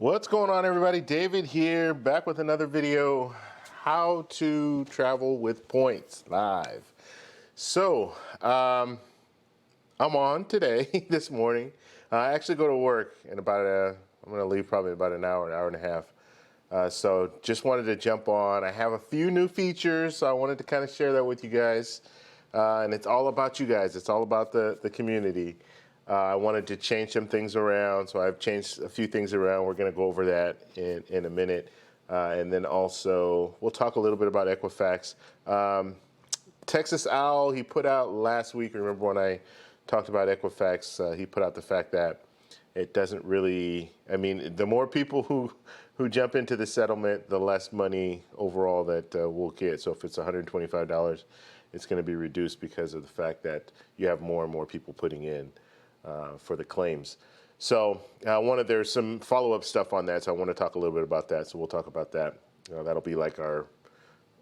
What's going on, everybody? David here, back with another video, how to travel with points live. So, I'm on today, this morning. I actually go to work in I'm gonna leave probably about an hour and a half. So just wanted to jump on. I have a few new features, so I wanted to kind of share that with you guys. And it's all about you guys. It's all about the community. I wanted to change some things around, so I've changed a few things around. We're going to go over that in a minute. And then also, we'll talk a little bit about Equifax. Texas Owl, he put out last week, remember when I talked about Equifax, he put out the fact that it doesn't really, I mean, the more people who jump into the settlement, the less money overall that we'll get. So if it's $125, it's going to be reduced because of the fact that you have more and more people putting in for the claims. So there's some follow-up stuff on that, so I want to talk a little bit about that. So we'll talk about that. That'll be like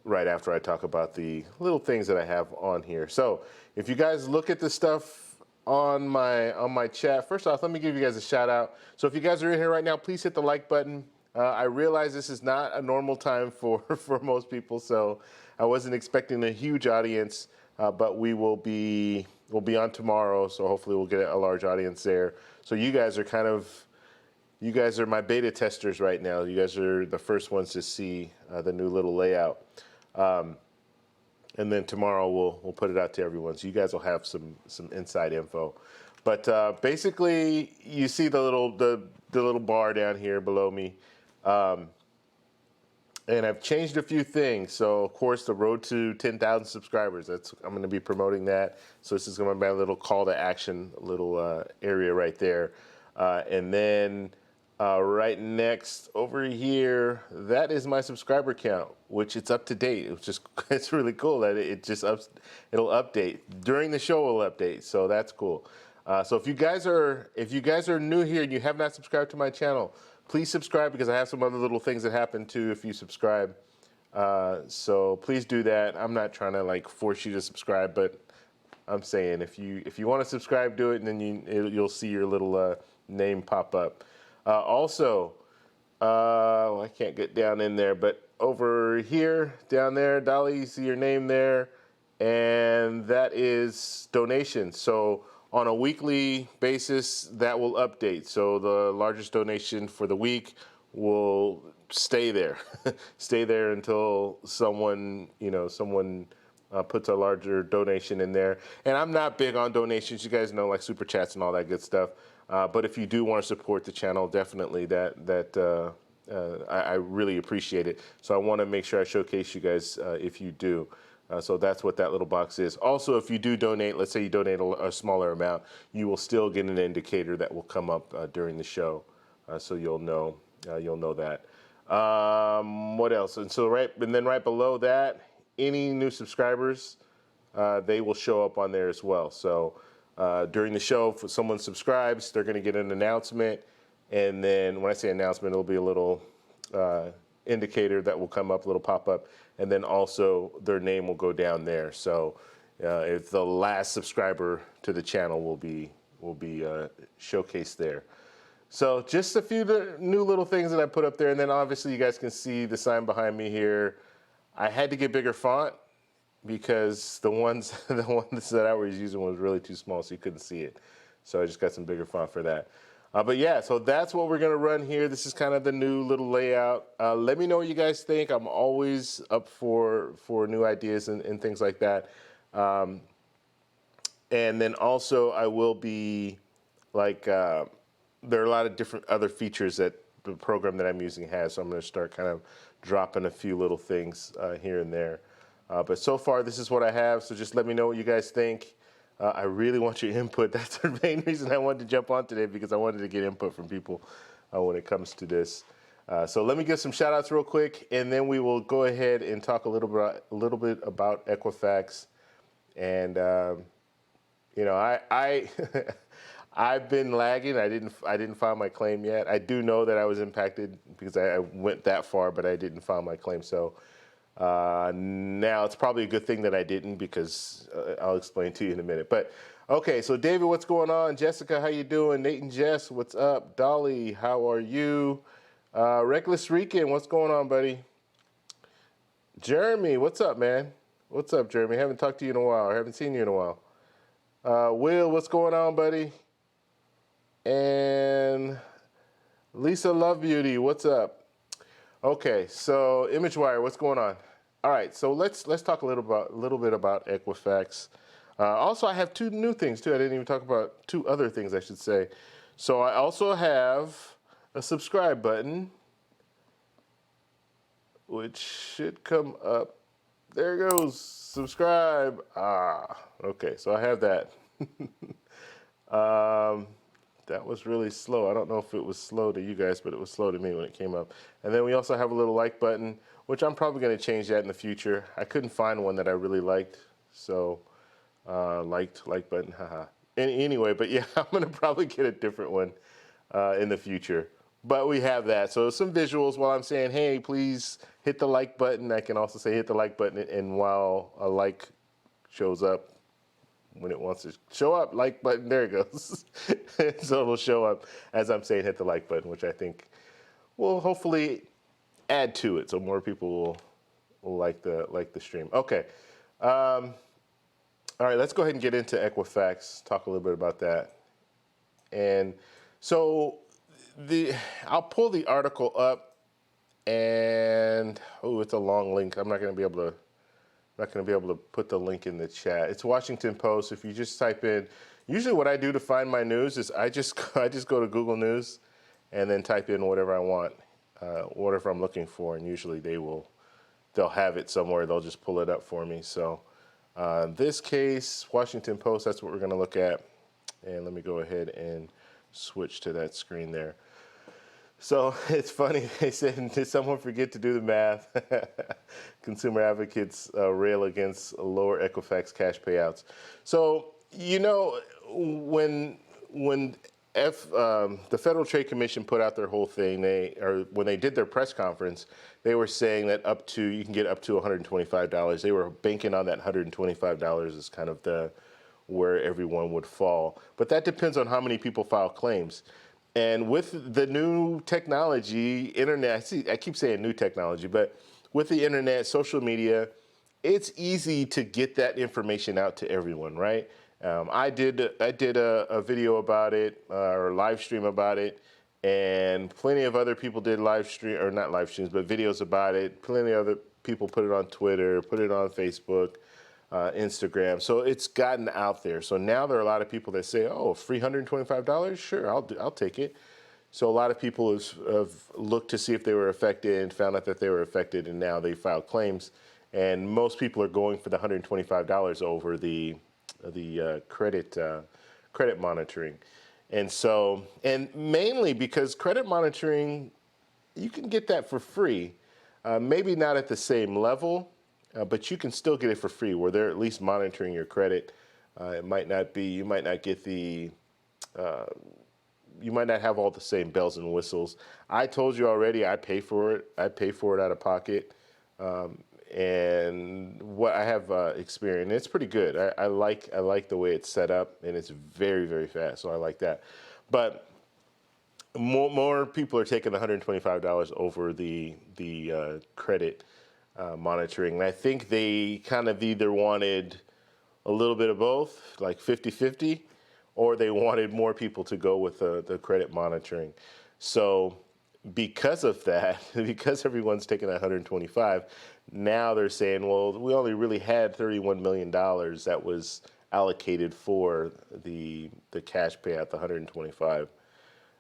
right after I talk about the little things that I have on here. So if you guys look at the stuff on my chat, first off, let me give you guys a shout out. So if you guys are in here right now, please hit the like button. I realize this is not a normal time for most people, so I wasn't expecting a huge audience, but we'll be on tomorrow, so hopefully we'll get a large audience there. So you guys are my beta testers right now. You guys are the first ones to see the new little layout. And then tomorrow we'll put it out to everyone, so you guys will have some inside info. But basically, you see the little bar down here below me, and I've changed a few things. So of course, the road to 10,000 subscribers. I'm going to be promoting that. So this is going to be a little call to action, little area right there, and then right next over here, that is my subscriber count, which it's up to date. It's really cool that it'll update during the show. It'll update, so that's cool. So if you guys are new here and you have not subscribed to my channel, please subscribe, because I have some other little things that happen too if you subscribe. So please do that. I'm not trying to like force you to subscribe, but I'm saying if you want to subscribe, do it, and then you'll see your little name pop up. Also, I can't get down in there, but over here, down there, Dolly, you see your name there, and that is donations. So on a weekly basis, that will update. So the largest donation for the week will stay there, stay there until someone puts a larger donation in there. And I'm not big on donations. You guys know, like super chats and all that good stuff. But if you do want to support the channel, definitely I really appreciate it. So I want to make sure I showcase you guys if you do. So that's what that little box is. Also, if you do donate, let's say you donate a smaller amount, you will still get an indicator that will come up during the show. So you'll know that. What else? And then right below that, any new subscribers, they will show up on there as well. So during the show, if someone subscribes, they're going to get an announcement. And then when I say announcement, it'll be a little indicator that will come up, a little pop-up. And then also their name will go down there. So if the last subscriber to the channel will be showcased there. So just a few new little things that I put up there. And then obviously you guys can see the sign behind me here. I had to get bigger font because the ones that I was using was really too small, so you couldn't see it. So I just got some bigger font for that. But yeah, so that's what we're going to run here. This is kind of the new little layout. Let me know what you guys think. I'm always up for new ideas and things like that. And then also I will be like, there are a lot of different other features that the program that I'm using has. So I'm going to start kind of dropping a few little things here and there. But so far, this is what I have. So just let me know what you guys think. I really want your input. That's the main reason I wanted to jump on today, because I wanted to get input from people when it comes to this. So let me give some shout outs real quick, and then we will go ahead and talk a little bit about Equifax. And I've been lagging. I didn't file my claim yet. I do know that I was impacted because I went that far, but I didn't file my claim. So now it's probably a good thing that I didn't, because I'll explain to you in a minute. But okay, so David, what's going on? Jessica, how you doing? Nate and Jess, what's up? Dolly, how are you? Reckless Rican, what's going on, buddy? Jeremy, what's up, man? What's up, Jeremy? Haven't talked to you in a while. I haven't seen you in a while. Will, what's going on, buddy? And Lisa Love Beauty, what's up? Okay, so ImageWire, what's going on? All right, so let's talk a little bit about Equifax. Also, I have two new things too. I didn't even talk about two other things, I should say. So I also have a subscribe button, which should come up. There it goes, subscribe. Okay, so I have that. That was really slow. I don't know if it was slow to you guys, but it was slow to me when it came up. And then we also have a little like button, which I'm probably going to change that in the future. I couldn't find one that I really liked, so like button, haha. Anyway, but yeah, I'm going to probably get a different one in the future. But we have that. So some visuals while I'm saying, hey, please hit the like button. I can also say hit the like button, and while a like shows up, when it wants to show up, like button, there it goes. So it'll show up as I'm saying hit the like button, which I think will hopefully add to it, so more people will like the stream. Okay. All right, let's go ahead and get into Equifax, talk a little bit about that. And so I'll pull the article up, and it's a long link. I'm not going to be able to put the link in the chat. It's Washington Post. If you just type in, usually what I do to find my news is I just go to Google News and then type in whatever I want, whatever I'm looking for, and usually they'll have it somewhere. They'll just pull it up for me. So this case, Washington Post, that's what we're going to look at. And let me go ahead and switch to that screen there. So it's funny, they said, did someone forget to do the math? Consumer advocates rail against lower Equifax cash payouts. So, you know, when the Federal Trade Commission put out their whole thing, when they did their press conference, they were saying that you can get up to $125. They were banking on that $125 as kind of where everyone would fall. But that depends on how many people file claims. And with the new technology, internet, I keep saying new technology, but with the internet, social media, it's easy to get that information out to everyone, right? I did a video about it, or live stream about it, and plenty of other people did live stream, or not live streams, but videos about it. Plenty of other people put it on Twitter, put it on Facebook, Instagram. So it's gotten out there. So now there are a lot of people that say, oh, free $125? Sure, I'll take it. So a lot of people have looked to see if they were affected and found out that they were affected, and now they filed claims. And most people are going for the $125 over the credit monitoring. And mainly because credit monitoring, you can get that for free. Maybe not at the same level, but you can still get it for free, where they're at least monitoring your credit. You might not have all the same bells and whistles. I told you already, I pay for it. I pay for it out of pocket. And what I have experienced, it's pretty good. I like the way it's set up, and it's very, very fast. So I like that. But more people are taking the $125 over the credit monitoring. And I think they kind of either wanted a little bit of both, like 50-50, or they wanted more people to go with the credit monitoring. So because of that, because everyone's taking that 125, now they're saying, well, we only really had $31 million that was allocated for the cash payout, the 125.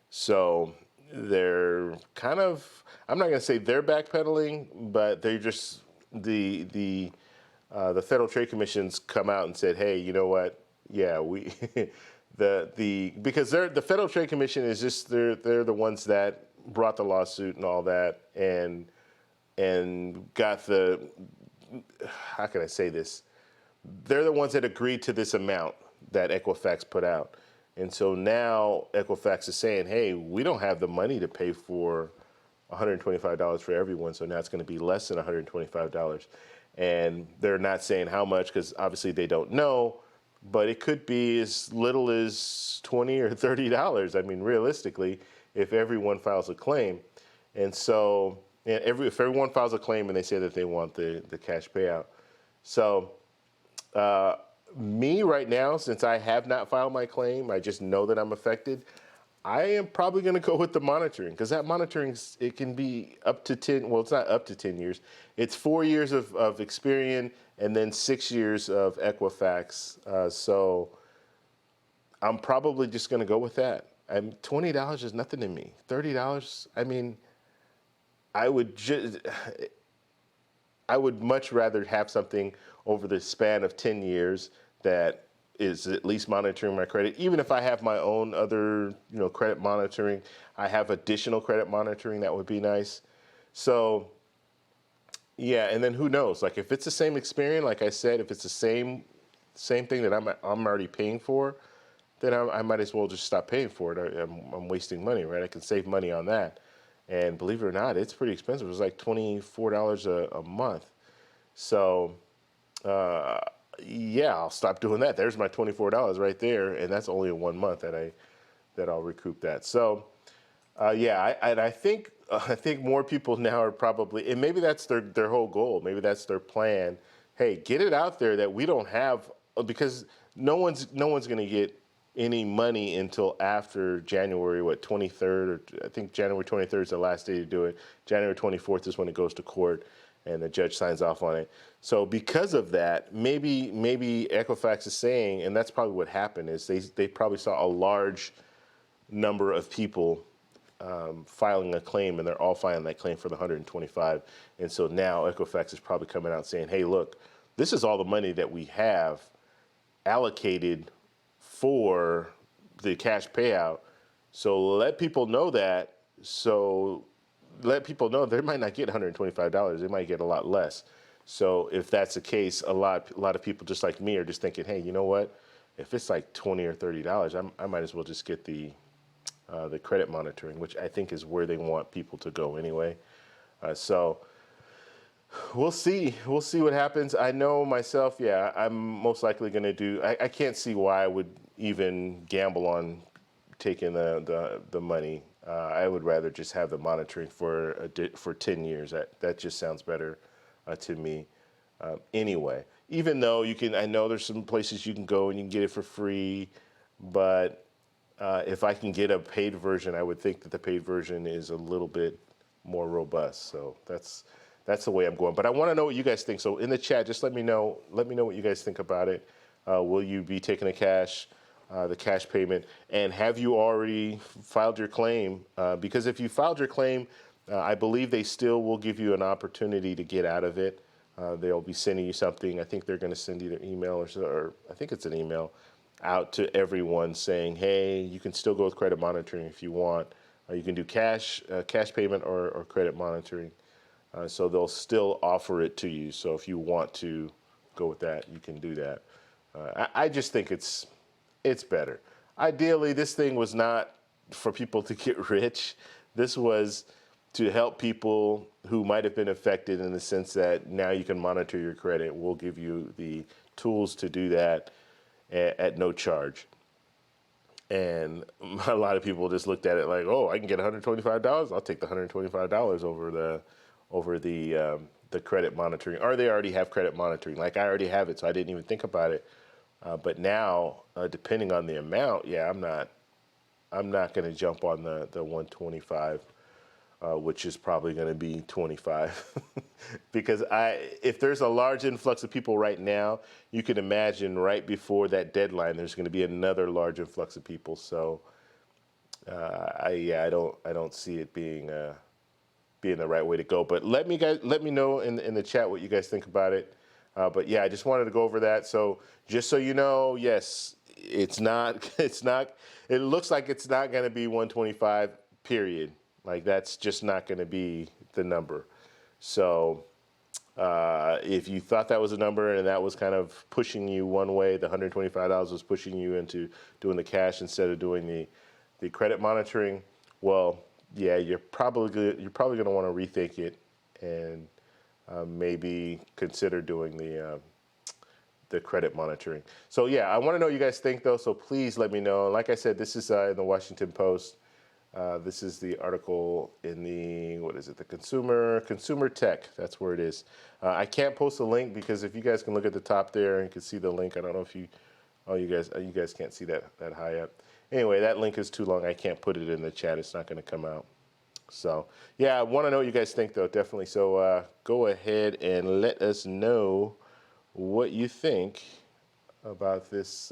So they're kind of, I'm not going to say they're backpedaling, but they're just, the Federal Trade Commission's come out and said, hey, you know what? Yeah, we because the Federal Trade Commission is just, they're the ones that brought the lawsuit and all that, and got how can I say this? They're the ones that agreed to this amount that Equifax put out. And so now Equifax is saying, hey, we don't have the money to pay for $125 for everyone, so now it's going to be less than $125. And they're not saying how much, because obviously they don't know, but it could be as little as $20 or $30. I mean, realistically, if everyone files a claim. And so, and if everyone files a claim and they say that they want the cash payout. So, uh, me right now, since I have not filed my claim, I just know that I'm affected. I am probably going to go with the monitoring, because that monitoring, it can be up to 10, well, it's not up to 10 years. It's 4 years of Experian and then 6 years of Equifax. So I'm probably just going to go with that. $20 is nothing to me. $30, I mean, I would just, I would much rather have something over the span of 10 years that is at least monitoring my credit. Even if I have my own other, credit monitoring, I have additional credit monitoring, that would be nice. So, yeah, and then who knows? Like if it's the same experience, like I said, if it's the same thing that I'm already paying for, then I might as well just stop paying for it. I'm wasting money, right? I can save money on that. And believe it or not, it's pretty expensive. It's like $24 a month. So, uh, yeah, I'll stop doing that. There's my $24 right there, and that's only in 1 month that I'll recoup that. So, yeah, I think more people now are probably, and maybe that's their whole goal. Maybe that's their plan. Hey, get it out there that we don't have, because no one's going to get any money until after January 23rd, or I think January 23rd is the last day to do it. January 24th is when it goes to court and the judge signs off on it. So because of that, maybe Equifax is saying, and that's probably what happened, is they probably saw a large number of people filing a claim, and they're all filing that claim for the 125. And so now Equifax is probably coming out saying, hey, look, this is all the money that we have allocated for the cash payout. So let people know that. So let people know they might not get $125. They might get a lot less. So if that's the case, a lot of people just like me are just thinking, hey, you know what? If it's like $20 or $30, I might as well just get the credit monitoring, which I think is where they want people to go anyway. So we'll see. We'll see what happens. I know myself, yeah, I'm most likely going to do, I can't see why I would even gamble on taking the money. I would rather just have the monitoring for 10 years. That just sounds better to me. Anyway, even though I know there's some places you can go and you can get it for free, but if I can get a paid version, I would think that the paid version is a little bit more robust. So that's the way I'm going. But I want to know what you guys think. So in the chat, just let me know what you guys think about it. Will you be taking the cash payment? And have you already filed your claim? Because if you filed your claim, I believe they still will give you an opportunity to get out of it. They'll be sending you something. I think they're going to send you an email, or I think it's an email out to everyone saying, hey, you can still go with credit monitoring if you want. You can do cash payment or credit monitoring. So they'll still offer it to you. So if you want to go with that, you can do that. I just think it's better. Ideally, this thing was not for people to get rich. This was to help people who might have been affected, in the sense that now you can monitor your credit. We'll give you the tools to do that at no charge. And a lot of people just looked at it like, oh, I can get $125. I'll take the $125 over the credit monitoring, or they already have credit monitoring. Like I already have it, so I didn't even think about it. But now, depending on the amount, yeah, I'm not going to jump on the 125, which is probably going to be 25, because if there's a large influx of people right now, you can imagine right before that deadline, there's going to be another large influx of people. So, I don't see it being the right way to go. But let me know in the chat what you guys think about it. But yeah, I just wanted to go over that. So just so you know, yes, it looks like it's not going to be 125, period. Like that's just not going to be the number. So if you thought that was a number and that was kind of pushing you one way, the $125 was pushing you into doing the cash instead of doing the credit monitoring, well, yeah, you're probably going to want to rethink it and maybe consider doing the credit monitoring. So yeah, I want to know what you guys think though. So please let me know. Like I said, this is in the Washington Post. This is the article in the, what is it, the Consumer Tech. That's where it is. I can't post a link because if you guys can look at the top there and you can see the link, I don't know if you, oh, you guys can't see that high up. Anyway, that link is too long. I can't put it in the chat. It's not going to come out. So, yeah, I want to know what you guys think, though, definitely. So go ahead and let us know what you think about this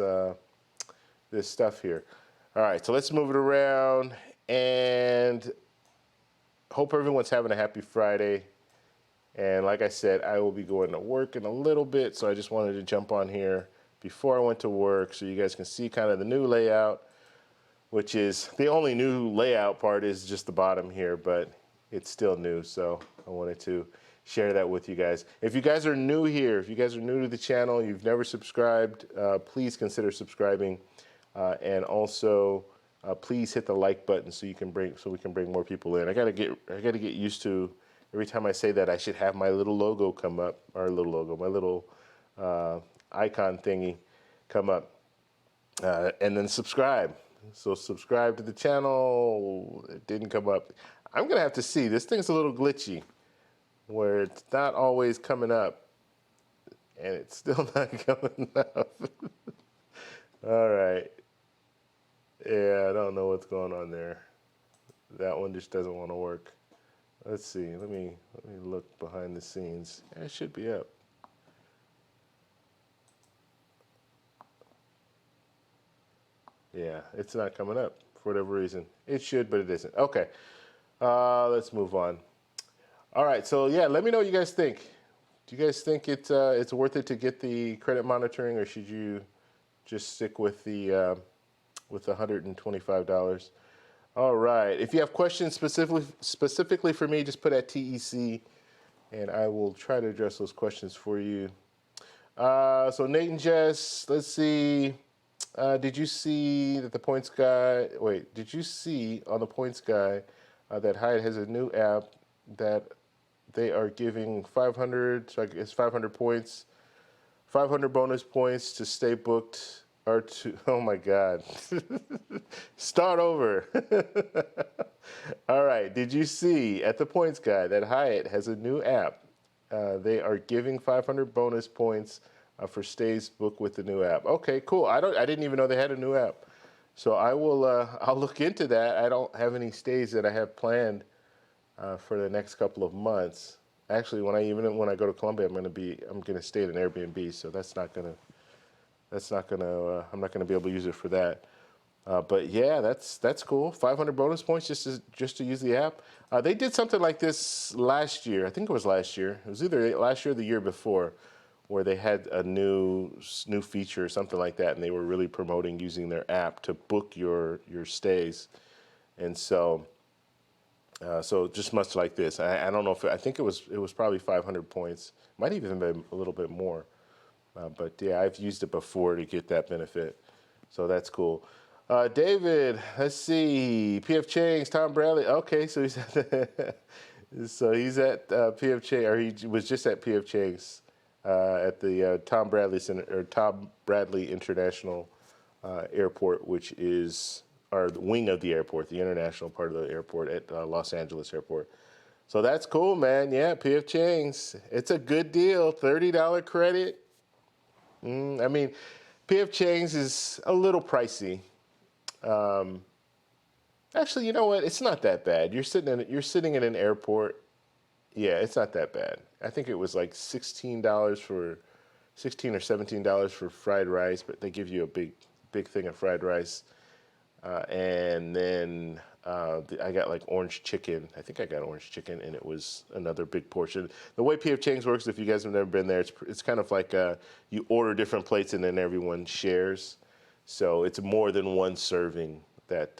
this stuff here. All right, so let's move it around, and hope everyone's having a happy Friday. And like I said, I will be going to work in a little bit, so I just wanted to jump on here before I went to work so you guys can see kind of the new layout, which is the only new layout part is just the bottom here, but it's still new, so I wanted to share that with you guys. If you guys are new here, if you guys are new to the channel, you've never subscribed, please consider subscribing, and also please hit the like button so we can bring more people in. I gotta get used to every time I say that I should have my little logo come up, my little icon thingy come up, and then subscribe. So subscribe to the channel. It didn't come up. I'm gonna have to see. This thing's a little glitchy, where it's not always coming up, and it's still not coming up. All right. Yeah, I don't know what's going on there. That one just doesn't want to work. Let's see. Let me look behind the scenes. Yeah, it should be up. Yeah, it's not coming up for whatever reason. It should, but it isn't. Okay, let's move on. All right, so yeah, let me know what you guys think. Do you guys think it's worth it to get the credit monitoring, or should you just stick with the $125? All right. If you have questions specifically for me, just put at TEC, and I will try to address those questions for you. So Nate and Jess, let's see. Did you see that the points guy? Wait, did you see on the points guy that Hyatt has a new app that they are giving 500? So I guess 500 points, 500 bonus points to stay booked. Or to, oh my God, start over. All right, did you see at the points guy that Hyatt has a new app? They are giving 500 bonus points for stays booked with the new app. Okay, cool. I didn't even know they had a new app. So I will, I'll look into that. I don't have any stays that I have planned for the next couple of months. Actually, when I go to Colombia, I'm gonna stay at an Airbnb. So I'm not gonna be able to use it for that. But yeah, that's cool. 500 bonus points just to use the app. They did something like this last year. I think it was last year. It was either last year or the year before, where they had a new feature or something like that, and they were really promoting using their app to book your stays. And so just much like this. I don't know if I think it was probably 500 points. Might even be a little bit more. But yeah, I've used it before to get that benefit. So that's cool. David, let's see. PF Chang's, Tom Bradley. Okay, so he's at PF Chang, or he was just at PF Chang's at the Tom Bradley International Airport, which is the wing of the airport, the international part of the airport at Los Angeles Airport. So that's cool, man. Yeah, PF Chang's. It's a good deal. $30 credit. I mean, PF Chang's is a little pricey. Actually, you know what? It's not that bad. You're sitting in an airport. Yeah, it's not that bad. I think it was like $16 or $17 for fried rice, but they give you a big thing of fried rice, and then I got like orange chicken. I think I got orange chicken, and it was another big portion. The way PF Chang's works, if you guys have never been there, it's kind of like you order different plates and then everyone shares. So it's more than one serving. That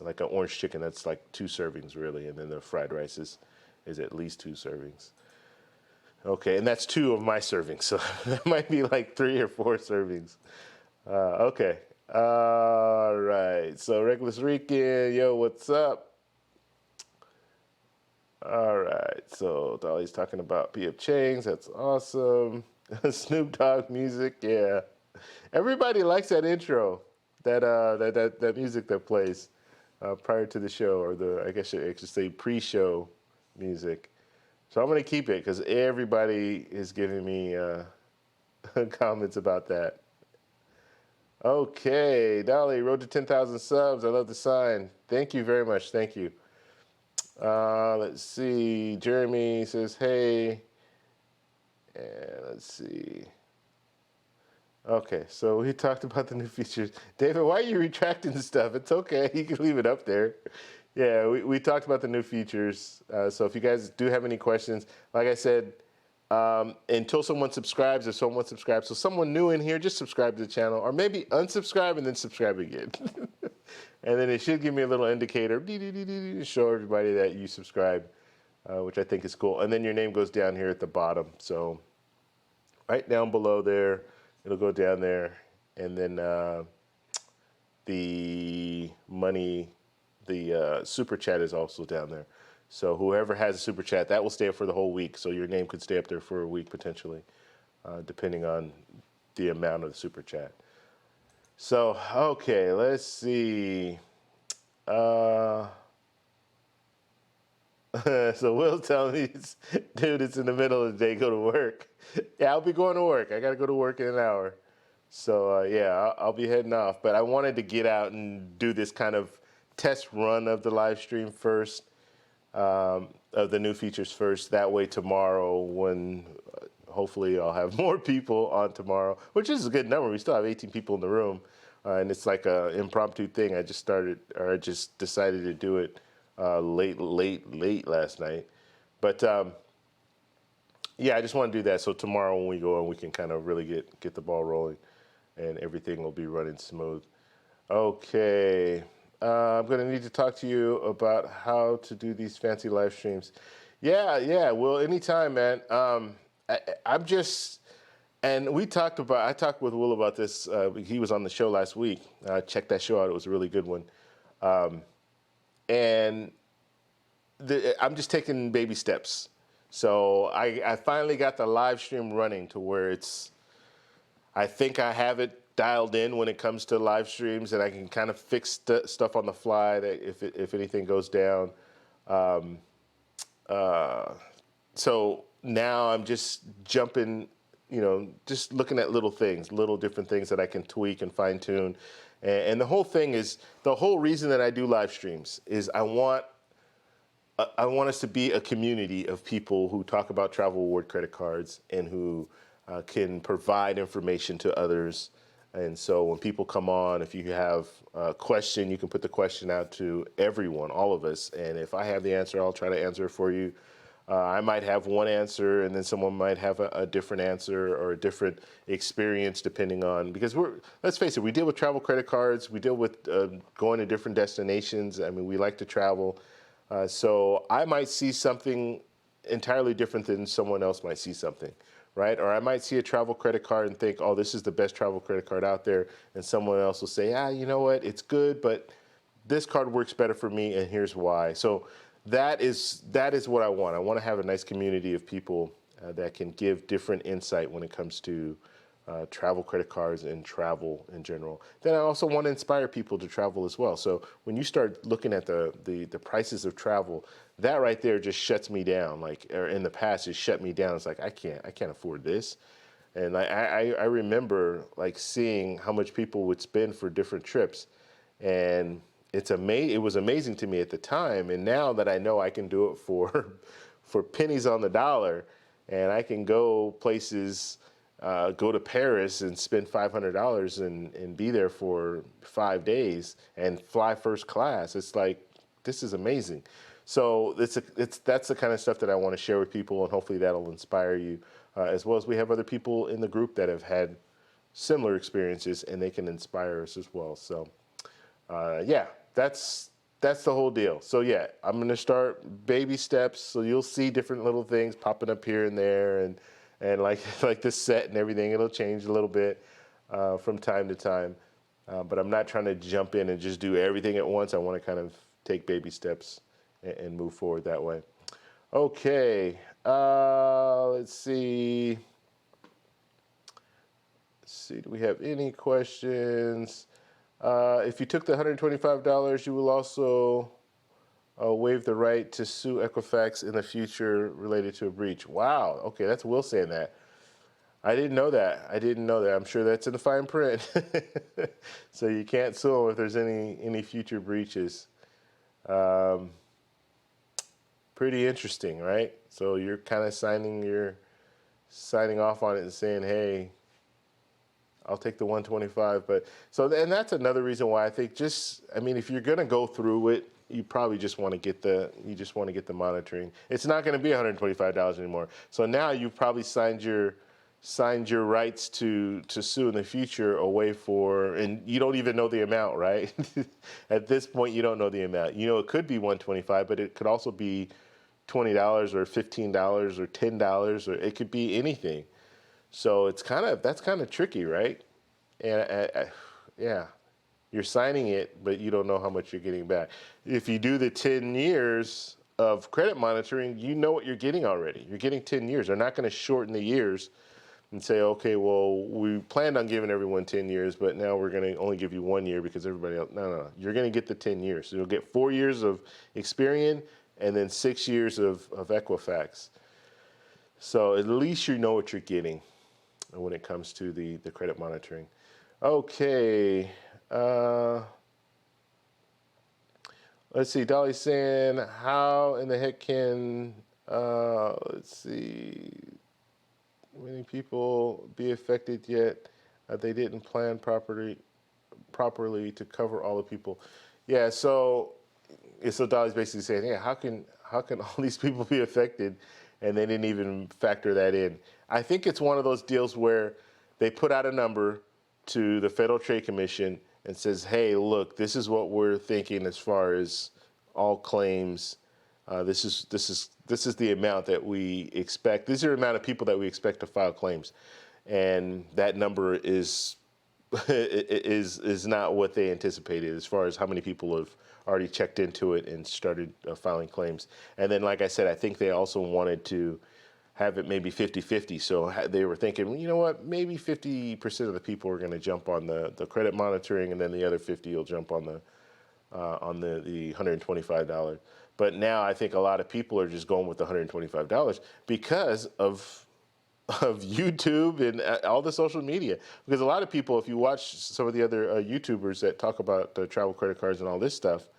like an orange chicken, that's like 2 servings really, and then the fried rice is at least 2 servings. Okay, and that's 2 of my servings, so that might be like 3 or 4 servings. Okay. All right, so Reckless Rican, yo, what's up? All right, so Dolly's talking about PF Chang's, that's awesome. Snoop Dogg music, yeah. Everybody likes that intro, that music that plays. prior to the show, or I guess I should say pre-show music. So I'm going to keep it because everybody is giving me comments about that. Okay, Dolly, road to 10,000 subs. I love the sign. Thank you very much. Thank you. Let's see. Jeremy says, hey. And let's see. Okay, so we talked about the new features. David, why are you retracting the stuff? It's okay. You can leave it up there. Yeah, we talked about the new features. So if you guys do have any questions, like I said, until someone subscribes, so someone new in here, just subscribe to the channel, or maybe unsubscribe and then subscribe again. And then it should give me a little indicator to show everybody that you subscribe, which I think is cool. And then your name goes down here at the bottom. So right down below there, it'll go down there. And then the money, the super chat is also down there. So whoever has a super chat, that will stay up for the whole week. So your name could stay up there for a week potentially, depending on the amount of the super chat. So, okay, let's see. So Will's telling me, dude, it's in the middle of the day, go to work. Yeah, I'll be going to work. I got to go to work in an hour. So, yeah, I'll be heading off. But I wanted to get out and do this kind of test run of the live stream first. Of the new features first. That way tomorrow, when hopefully I'll have more people on tomorrow, which is a good number. We still have 18 people in the room, and it's like an impromptu thing. I just decided to do it late last night. But yeah, I just want to do that. So tomorrow when we go on, we can kind of really get the ball rolling, and everything will be running smooth. Okay. I'm going to need to talk to you about how to do these fancy live streams. Yeah. Well, anytime, man. I'm just, and I talked with Will about this. He was on the show last week. Check that show out. It was a really good one. And I'm just taking baby steps. So I finally got the live stream running to where I think I have it dialed in when it comes to live streams, and I can kind of fix stuff on the fly that if anything goes down. So now I'm just jumping, just looking at little different things that I can tweak and fine tune. And the whole reason that I do live streams is I want us to be a community of people who talk about travel reward credit cards and who can provide information to others. And so when people come on, if you have a question, you can put the question out to everyone, all of us. And if I have the answer, I'll try to answer it for you. I might have one answer, and then someone might have a different answer or a different experience depending on, because let's face it, we deal with travel credit cards. We deal with going to different destinations. I mean, we like to travel. So I might see something entirely different than someone else might see something. Right? Or I might see a travel credit card and think, oh, this is the best travel credit card out there. And someone else will say, you know what? It's good, but this card works better for me, and here's why. So that is what I want. I want to have a nice community of people that can give different insight when it comes to travel credit cards and travel in general. Then I also want to inspire people to travel as well. So when you start looking at the prices of travel, that right there just shuts me down. Or in the past, it shut me down. It's like, I can't afford this. And I remember seeing how much people would spend for different trips. And it was amazing to me at the time. And now that I know I can do it for pennies on the dollar, and I can go places, go to Paris and spend $500 and be there for 5 days and fly first class. It's like, this is amazing. So that's the kind of stuff that I want to share with people, and hopefully that'll inspire you, as well as we have other people in the group that have had similar experiences, and they can inspire us as well. So yeah, that's the whole deal. So yeah, I'm going to start baby steps. So you'll see different little things popping up here and there, and like the set and everything, it'll change a little bit from time to time. But I'm not trying to jump in and just do everything at once. I want to kind of take baby steps and move forward that way. Okay, let's see. Do we have any questions? If you took the $125, you will also waive the right to sue Equifax in the future related to a breach. Wow. Okay, that's Will saying that. I didn't know that. I didn't know that. I'm sure that's in the fine print. So you can't sue them if there's any future breaches. Um, Pretty interesting, right? So you're kind of signing off on it and saying, "Hey, I'll take the 125." But so, and that's another reason why I think I mean, if you're gonna go through it, you probably just want to get the monitoring. It's not going to be $125 anymore. So now you've probably signed your rights to sue in the future away and you don't even know the amount, right? At this point, you don't know the amount. You know, it could be 125, but it could also be $20 or $15 or $10, or it could be anything. So that's kind of tricky, right? And yeah, you're signing it, but you don't know how much you're getting back. If you do the 10 years of credit monitoring, you know what you're getting already. You're getting 10 years. They're not going to shorten the years and say, okay, well, we planned on giving everyone 10 years, but now we're going to only give you 1 year because everybody else. No. You're going to get the 10 years. So you'll get 4 years of Experian and then 6 years of Equifax. So at least you know what you're getting when it comes to the credit monitoring. Okay. Let's see. Dolly's saying, how in the heck can, let's see, many people be affected yet they didn't plan properly to cover all the people? Yeah. So Dolly's basically saying, yeah, how can all these people be affected and they didn't even factor that in? I think it's one of those deals where they put out a number to the Federal Trade Commission and says, hey, look, this is what we're thinking as far as all claims. This is the amount that we expect. These are the amount of people that we expect to file claims, and that number is is not what they anticipated as far as how many people have already checked into it and started filing claims. And then, like I said, I think they also wanted to have it maybe 50-50. So they were thinking, well, you know what, maybe 50% of the people are going to jump on the credit monitoring, and then the other 50 will jump on the $125. But now I think a lot of people are just going with the $125 because of YouTube and all the social media. Because a lot of people, if you watch some of the other YouTubers that talk about travel credit cards and all this stuff,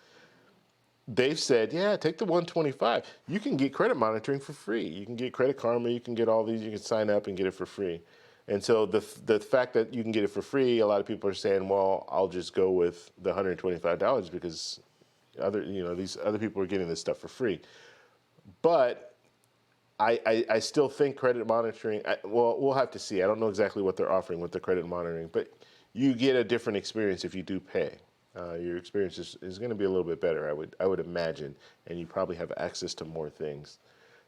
they've said, yeah, take the 125. You can get credit monitoring for free. You can get Credit Karma. You can get all these. You can sign up and get it for free. And so the fact that you can get it for free, a lot of people are saying, well, I'll just go with the $125 because these other people are getting this stuff for free. But I still think credit monitoring, well, we'll have to see. I don't know exactly what they're offering with the credit monitoring, but you get a different experience if you do pay. Your experience is going to be a little bit better, I would imagine, and you probably have access to more things.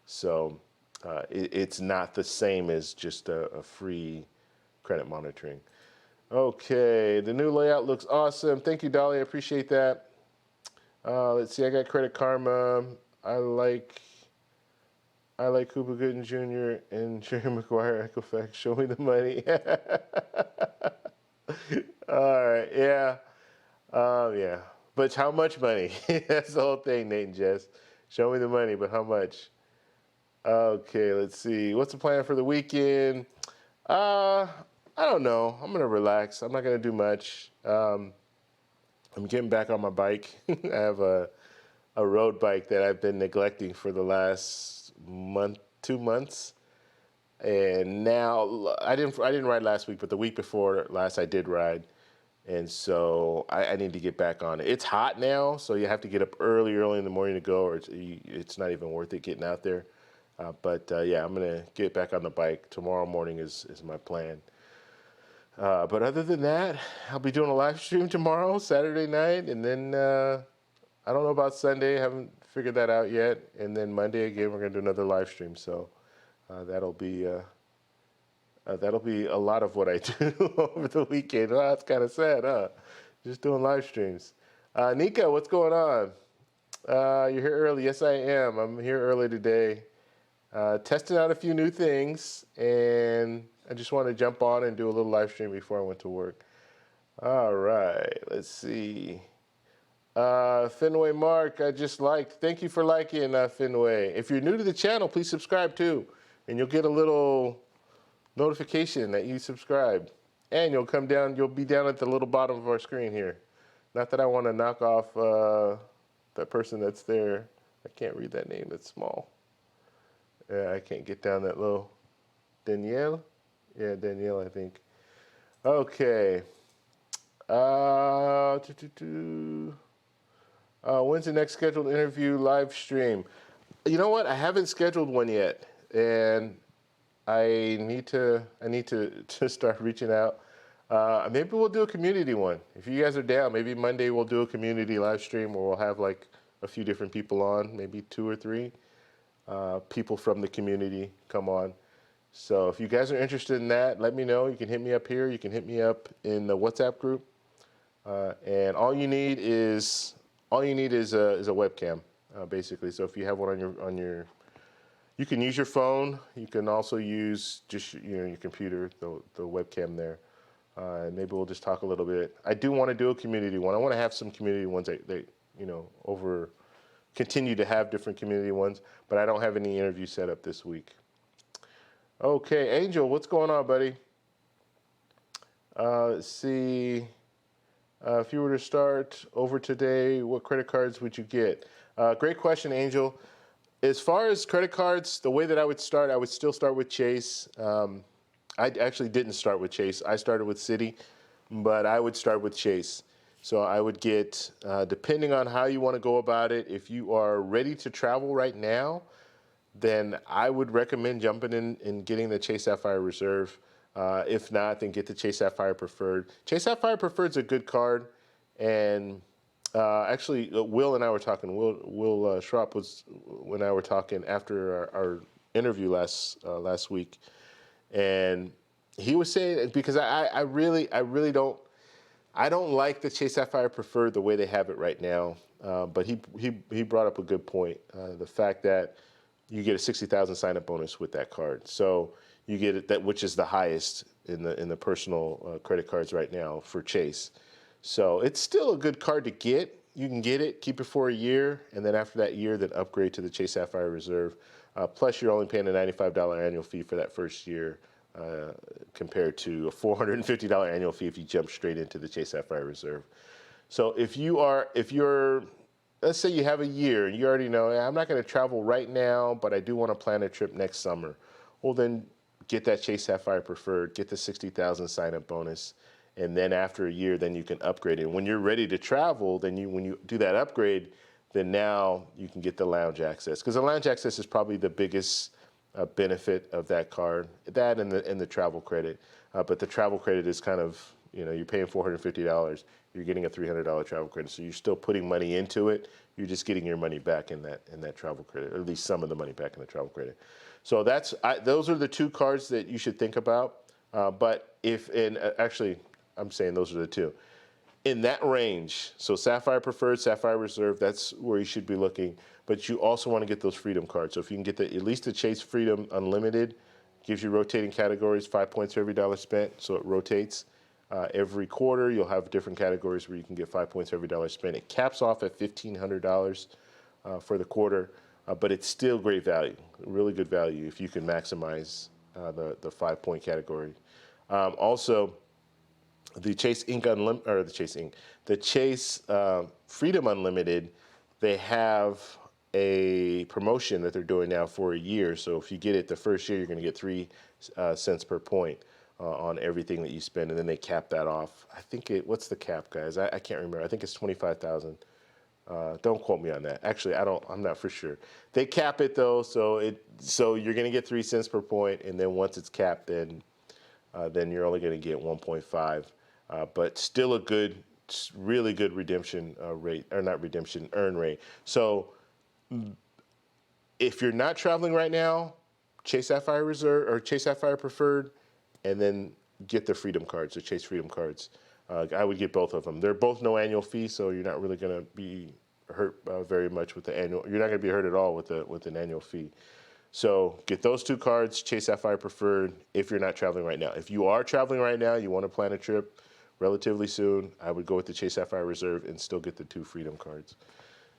So it's not the same as just a free credit monitoring. Okay, the new layout looks awesome. Thank you, Dolly. I appreciate that. Let's see. I got Credit Karma. I like Cuba Gooding Jr. and Jerry Maguire. Equifax. Show me the money. All right. Yeah. Yeah. But how much money? That's the whole thing, Nate and Jess. Show me the money, but how much? Okay, let's see. What's the plan for the weekend? I don't know. I'm gonna relax. I'm not gonna do much. I'm getting back on my bike. I have a road bike that I've been neglecting for the last 2 months. And now I didn't ride last week, but the week before last I did ride. And so I need to get back on it. It's hot now, so you have to get up early in the morning to go, or it's not even worth it getting out there. But yeah, I'm gonna get back on the bike. Tomorrow morning is my plan. But other than that, I'll be doing a live stream tomorrow, Saturday night, and then I don't know about Sunday. I haven't figured that out yet. And then Monday again, we're gonna do another live stream. So that'll be a lot of what I do over the weekend. Oh, that's kind of sad, huh? Just doing live streams. Nika, what's going on? You're here early. Yes, I am. I'm here early today. Testing out a few new things, and I just want to jump on and do a little live stream before I went to work. All right, let's see. Fenway Mark, I just liked. Thank you for liking, Fenway. If you're new to the channel, please subscribe too, and you'll get a little notification that you subscribed. And you'll be down at the little bottom of our screen here. Not that I want to knock off that person that's there. I can't read that name, it's small. Yeah, I can't get down that low. Danielle? Yeah, Danielle, I think. Okay. Uh, doo, doo, doo. When's the next scheduled interview live stream? You know what? I haven't scheduled one yet, and I need to to start reaching out. Maybe we'll do a community one. If you guys are down, maybe Monday we'll do a community live stream where we'll have like a few different people on, maybe 2 or 3 people from the community come on. So if you guys are interested in that, let me know. You can hit me up here. You can hit me up in the WhatsApp group, and all you need is a webcam, basically. So if you have one on your, you can use your phone. You can also use just your computer, the webcam there. And maybe we'll just talk a little bit. I do want to do a community one. I want to have some community ones that continue to have different community ones, but I don't have any interviews set up this week. Okay, Angel, what's going on, buddy? Let's see. If you were to start over today, what credit cards would you get? Great question, Angel. As far as credit cards, the way that I would still start with Chase. I actually didn't start with Chase. I started with Citi, but I would start with Chase. So I would get, depending on how you want to go about it, if you are ready to travel right now, then I would recommend jumping in and getting the Chase Sapphire Reserve. If not, then get the Chase Sapphire Preferred. Chase Sapphire Preferred is a good card, and actually, Will and I were talking. Will Schropp and I were talking after our interview last week, and he was saying, because I really don't like the Chase Sapphire Preferred the way they have it right now. But he brought up a good point, the fact that you get a 60,000 sign-up bonus with that card. So you get it, which is the highest in the personal credit cards right now for Chase. So it's still a good card to get. You can get it, keep it for a year, and then after that year, then upgrade to the Chase Sapphire Reserve. Plus, you're only paying a $95 annual fee for that first year, compared to a $450 annual fee if you jump straight into the Chase Sapphire Reserve. So if you're, let's say you have a year and you already know, I'm not going to travel right now, but I do want to plan a trip next summer. Well, then get that Chase Sapphire Preferred, get the 60,000 sign-up bonus, and then after a year, then you can upgrade it. When you're ready to travel, then when you do that upgrade, then now you can get the lounge access, because the lounge access is probably the biggest benefit of that card, that and the travel credit. But the travel credit is kind of, you're paying $450, you're getting a $300 travel credit. So you're still putting money into it. You're just getting your money back in that travel credit, or at least some of the money back in the travel credit. So those are the 2 cards that you should think about. But actually, I'm saying those are the 2. In that range, so Sapphire Preferred, Sapphire Reserve, that's where you should be looking. But you also want to get those Freedom cards. So if you can get at least the Chase Freedom Unlimited, gives you rotating categories, 5 points for every dollar spent, so it rotates. Every quarter, you'll have different categories where you can get 5 points for every dollar spent. It caps off at $1,500 for the quarter, but it's still great value, really good value if you can maximize the 5-point category. Also, the Chase the Chase Freedom Unlimited, they have a promotion that they're doing now for a year. So if you get it the first year, you're going to get 3 cents per point on everything that you spend, and then they cap that off. I think what's the cap, guys? I can't remember. I think it's 25,000. Don't quote me on that. Actually, I'm not for sure. They cap it though, so you're going to get 3 cents per point, and then once it's capped, then you're only going to get 1.5. But still a really good redemption rate, or not redemption, earn rate. So if you're not traveling right now, Chase Sapphire Reserve or Chase Sapphire Preferred, and then get the Freedom cards, the Chase Freedom cards. I would get both of them. They're both no annual fee, so you're not really going to be hurt very much with the annual. You're not going to be hurt at all with an annual fee. So get those 2 cards, Chase Sapphire Preferred, if you're not traveling right now. If you are traveling right now, you want to plan a trip, relatively soon, I would go with the Chase Sapphire Reserve and still get the 2 Freedom cards.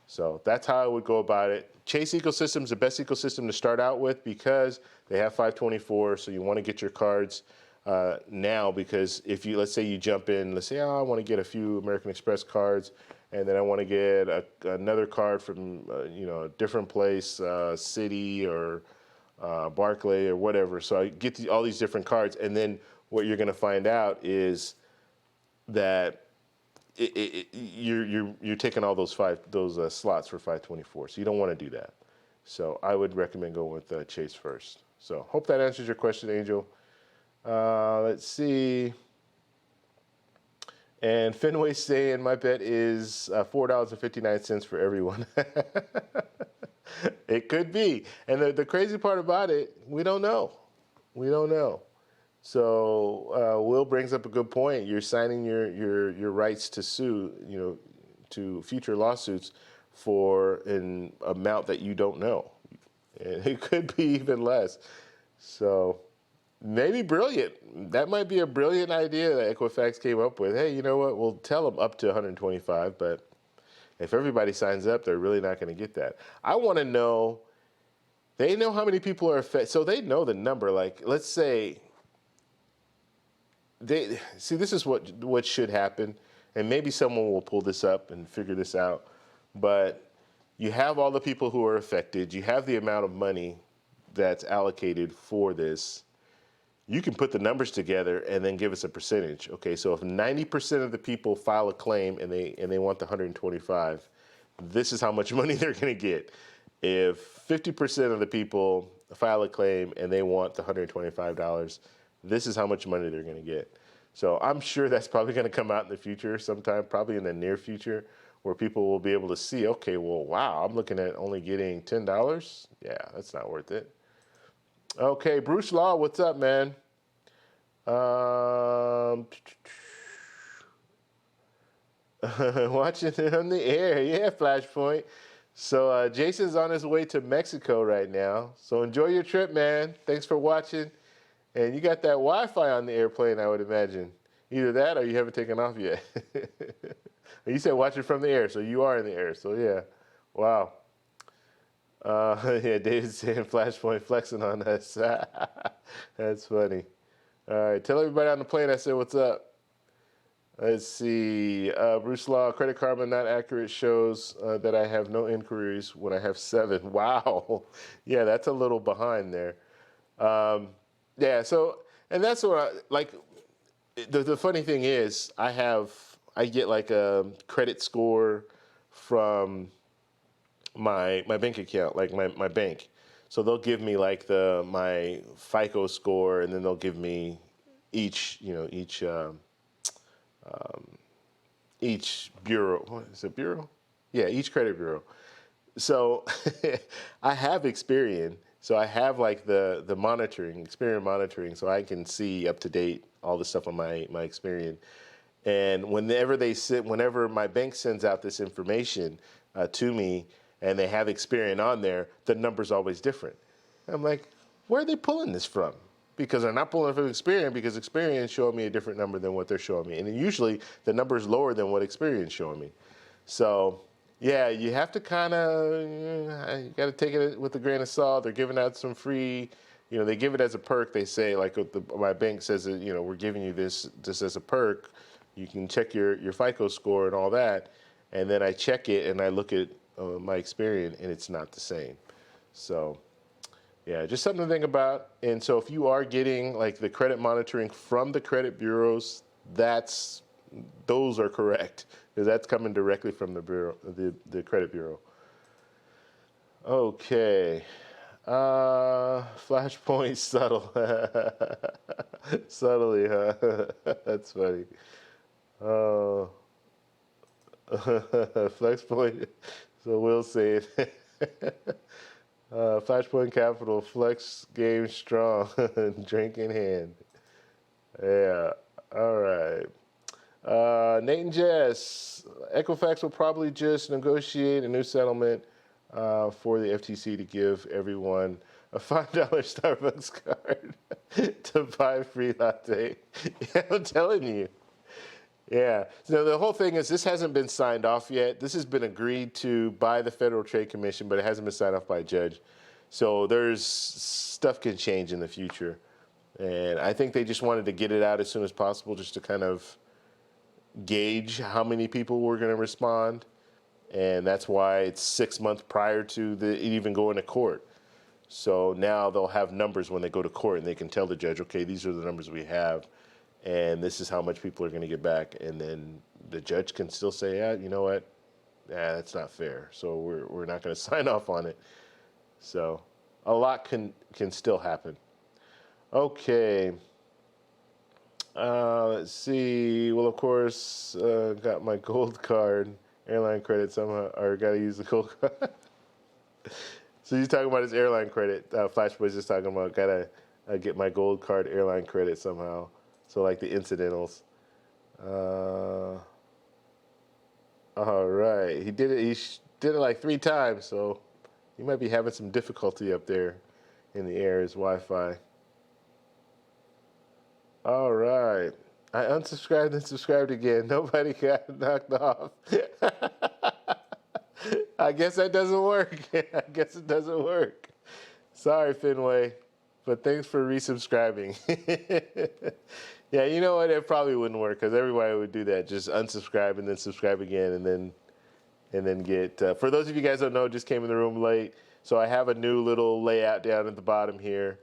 So that's how I would go about it. Chase ecosystem is the best ecosystem to start out with because they have 524. So you want to get your cards now, because if you, let's say you jump in, let's say, oh, I want to get a few American Express cards, and then I want to get another card from a different place, Citi or Barclay or whatever. So I get all these different cards, and then what you're going to find out is that you're taking all those slots for 524, so you don't want to do that. So I would recommend going with Chase first. So hope that answers your question, Angel. Let's see. And Fenway saying my bet is $4.59 for everyone. It could be, and the crazy part about it, we don't know. We don't know. So Will brings up a good point. You're signing your rights to sue, to future lawsuits for an amount that you don't know. And it could be even less. So maybe brilliant. That might be a brilliant idea that Equifax came up with. Hey, you know what? We'll tell them up to 125, but if everybody signs up, they're really not going to get that. I want to know, they know how many people are affected. So they know the number. Like, let's say, this is what should happen, and maybe someone will pull this up and figure this out, but you have all the people who are affected, you have the amount of money that's allocated for this. You can put the numbers together and then give us a percentage. Okay, so if 90% of the people file a claim and they want the 125, this is how much money they're going to get. If 50% of the people file a claim and they want the $125, this is how much money they're going to get. So I'm sure that's probably going to come out in the future sometime, probably in the near future, where people will be able to see, okay, well, wow, I'm looking at only getting $10. Yeah, that's not worth it. Okay, Bruce Law, what's up, man? Watching it on the air. Yeah, Flashpoint. So Jason's on his way to Mexico right now. So enjoy your trip, man. Thanks for watching. And you got that Wi-Fi on the airplane, I would imagine. Either that or you haven't taken off yet. You said watch it from the air, so you are in the air. So yeah, wow. Yeah, David's saying Flashpoint flexing on us. That's funny. All right, tell everybody on the plane I said what's up. Let's see. Bruce Law, Credit Karma not accurate shows that I have no inquiries when I have 7. Wow. Yeah, that's a little behind there. Yeah, so, and that's what the funny thing is, I get like a credit score from my bank account, like my bank. So they'll give me like my FICO score, and then they'll give me each bureau. What is it, bureau? Yeah, each credit bureau. So I have Experian. So I have like the Experian monitoring, so I can see up to date all the stuff on my Experian. And whenever my bank sends out this information to me, and they have Experian on there, the number's always different. I'm like, where are they pulling this from? Because they're not pulling it from Experian, because Experian is showing me a different number than what they're showing me. And usually the number is lower than what Experian is showing me. So yeah, you have to kind of, you got to take it with a grain of salt. They're giving out some free, they give it as a perk. They say, like my bank says, we're giving you this as a perk. You can check your FICO score and all that. And then I check it and I look at my Experian, and it's not the same. So yeah, just something to think about. And so if you are getting like the credit monitoring from the credit bureaus, those are correct, because that's coming directly from the bureau, the credit bureau. Okay. Flashpoint subtle. Subtly, huh? That's funny. Oh. Flexpoint. So we'll say it. Flashpoint Capital, flex game strong, drink in hand. Yeah, all right. Nate and Jess, Equifax will probably just negotiate a new settlement for the FTC to give everyone a $5 Starbucks card to buy a free latte. Yeah, I'm telling you. Yeah. So the whole thing is this hasn't been signed off yet. This has been agreed to by the Federal Trade Commission, but it hasn't been signed off by a judge. So there's stuff can change in the future. And I think they just wanted to get it out as soon as possible just to kind of gauge how many people were going to respond. And that's why it's 6 months prior to it even going to court. So now they'll have numbers when they go to court and they can tell the judge, okay, these are the numbers we have. And this is how much people are going to get back. And then the judge can still say, yeah, you know what? Yeah, that's not fair. So we're not going to sign off on it. So a lot can still happen. Okay. Let's see. Well, of course, got my gold card, airline credit somehow, or got to use the gold card. So he's talking about his airline credit. Flashboy's just talking about gotta get my gold card airline credit somehow. So like the incidentals. All right, he did it. Did it like 3 times, so he might be having some difficulty up there in the air. His Wi-Fi. All right, I unsubscribed and subscribed again. Nobody got knocked off. I guess that doesn't work. I guess it doesn't work. Sorry, Finway, but thanks for resubscribing. Yeah, you know what? It probably wouldn't work because everybody would do that. Just unsubscribe and then subscribe again, and then get. For those of you guys who don't know, just came in the room late, so I have a new little layout down at the bottom here.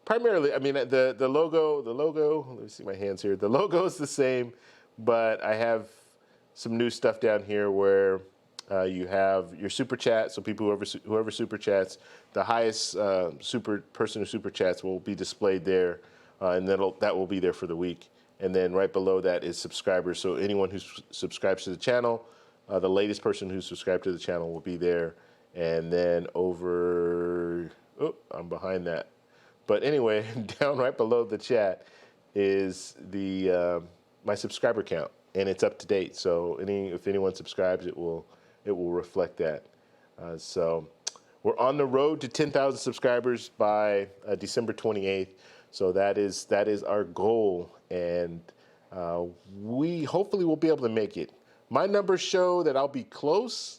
Primarily, I mean the logo. Let me see my hands here. The logo is the same, but I have some new stuff down here where you have your super chat. So people whoever super chats, the highest person who super chats will be displayed there, and that will be there for the week. And then right below that is subscribers. So anyone who subscribes to the channel, the latest person who subscribed to the channel will be there. And then I'm behind that. But anyway, down right below the chat is my subscriber count, and it's up to date. So if anyone subscribes, it will reflect that. So we're on the road to 10,000 subscribers by December 28th. So that is our goal, and we hopefully will be able to make it. My numbers show that I'll be close.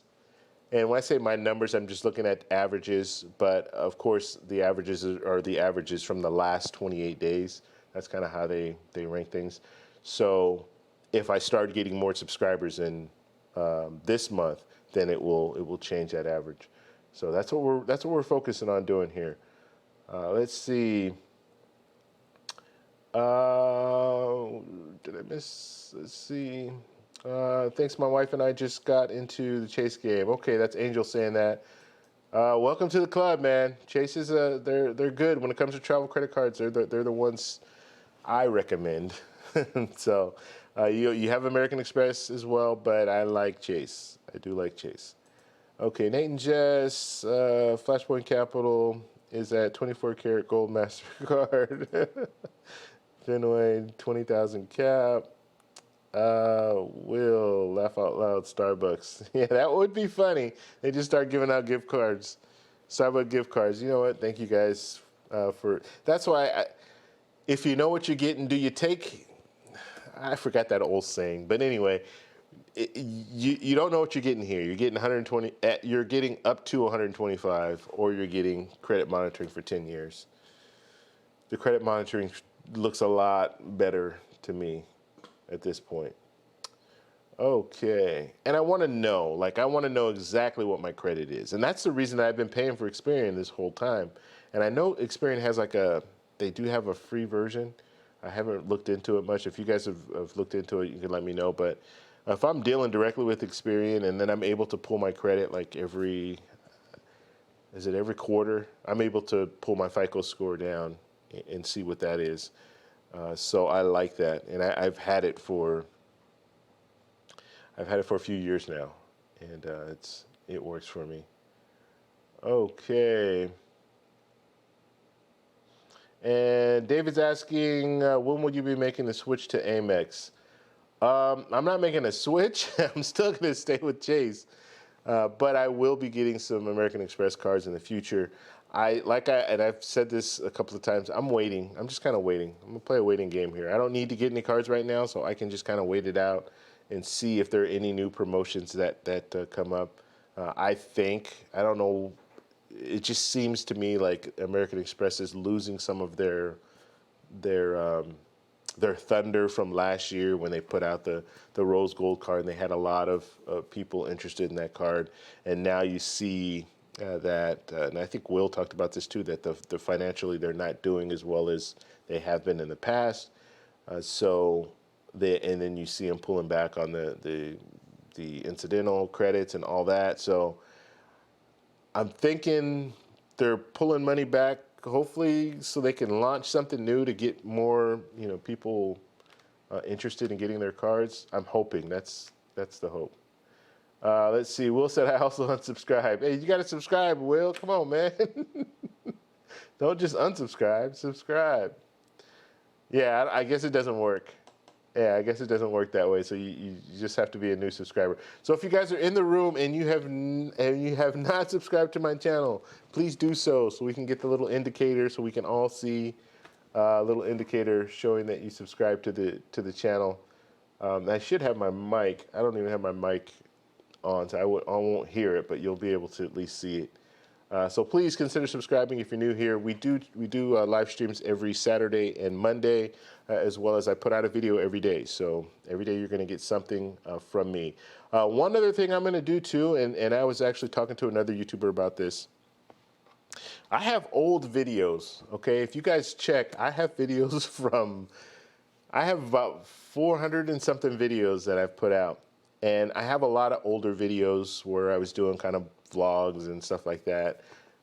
And when I say my numbers, I'm just looking at averages. But of course, the averages are the averages from the last 28 days. That's kind of how they rank things. So if I start getting more subscribers in this month, then it will change that average. So that's what we're focusing on doing here. Let's see. Did I miss? Let's see. Thanks, my wife and I just got into the Chase game. Okay, that's Angel saying that. Welcome to the club, man. Chase is they're good when it comes to travel credit cards. They're the ones I recommend. So you have American Express as well, but I like Chase. I do like Chase. Okay, Nate and Jess, Flashpoint Capital is at 24 karat gold MasterCard. Fenway, 20,000 cap. Will laugh out loud. Starbucks. Yeah, that would be funny. They just start giving out gift cards, Starbucks gift cards. You know what? Thank you guys for. That's why, if you know what you're getting, do you take? I forgot that old saying, but anyway, you don't know what you're getting here. You're getting 120. You're getting up to 125, or you're getting credit monitoring for 10 years. The credit monitoring looks a lot better to me at this point. Okay, and I want to know exactly what my credit is, and that's the reason I've been paying for Experian this whole time. And I know Experian has they do have a free version. I haven't looked into it much. If you guys have looked into it, you can let me know. But if I'm dealing directly with Experian and then I'm able to pull my credit like every quarter, I'm able to pull my FICO score down and see what that is. So I like that, and I've had it for a few years now, and it works for me. Okay. And David's asking, when will you be making the switch to Amex? I'm not making a switch. I'm still going to stay with Chase, but I will be getting some American Express cards in the future. and I've said this a couple of times. I'm waiting. I'm just kind of waiting. I'm gonna play a waiting game here. I don't need to get any cards right now, so I can just kind of wait it out and see if there are any new promotions that come up. I don't know. It just seems to me like American Express is losing some of their their thunder from last year when they put out the rose gold card, and they had a lot of people interested in that card. And now you see that, and I think Will talked about this too, that the financially they're not doing as well as they have been in the past. And then you see them pulling back on the incidental credits and all that. So I'm thinking they're pulling money back, hopefully, so they can launch something new to get more, people interested in getting their cards. I'm hoping that's the hope. Let's see. Will said I also unsubscribe. Hey, you got to subscribe, Will. Come on, man. Don't just unsubscribe. Subscribe. Yeah, I guess it doesn't work. Yeah, I guess it doesn't work that way. So you just have to be a new subscriber. So if you guys are in the room and you have not subscribed to my channel, please do so we can get the little indicator, so we can all see a little indicator showing that you subscribe to the channel. I should have my mic. I don't even have my mic on, so I won't hear it, but you'll be able to at least see it. So please consider subscribing if you're new here. We do live streams every Saturday and Monday, as well as I put out a video every day. So every day you're going to get something from me. One other thing I'm going to do too, and I was actually talking to another YouTuber about this. I have old videos, okay? If you guys check, I have videos I have about 400 and something videos that I've put out. And I have a lot of older videos where I was doing kind of vlogs and stuff like that,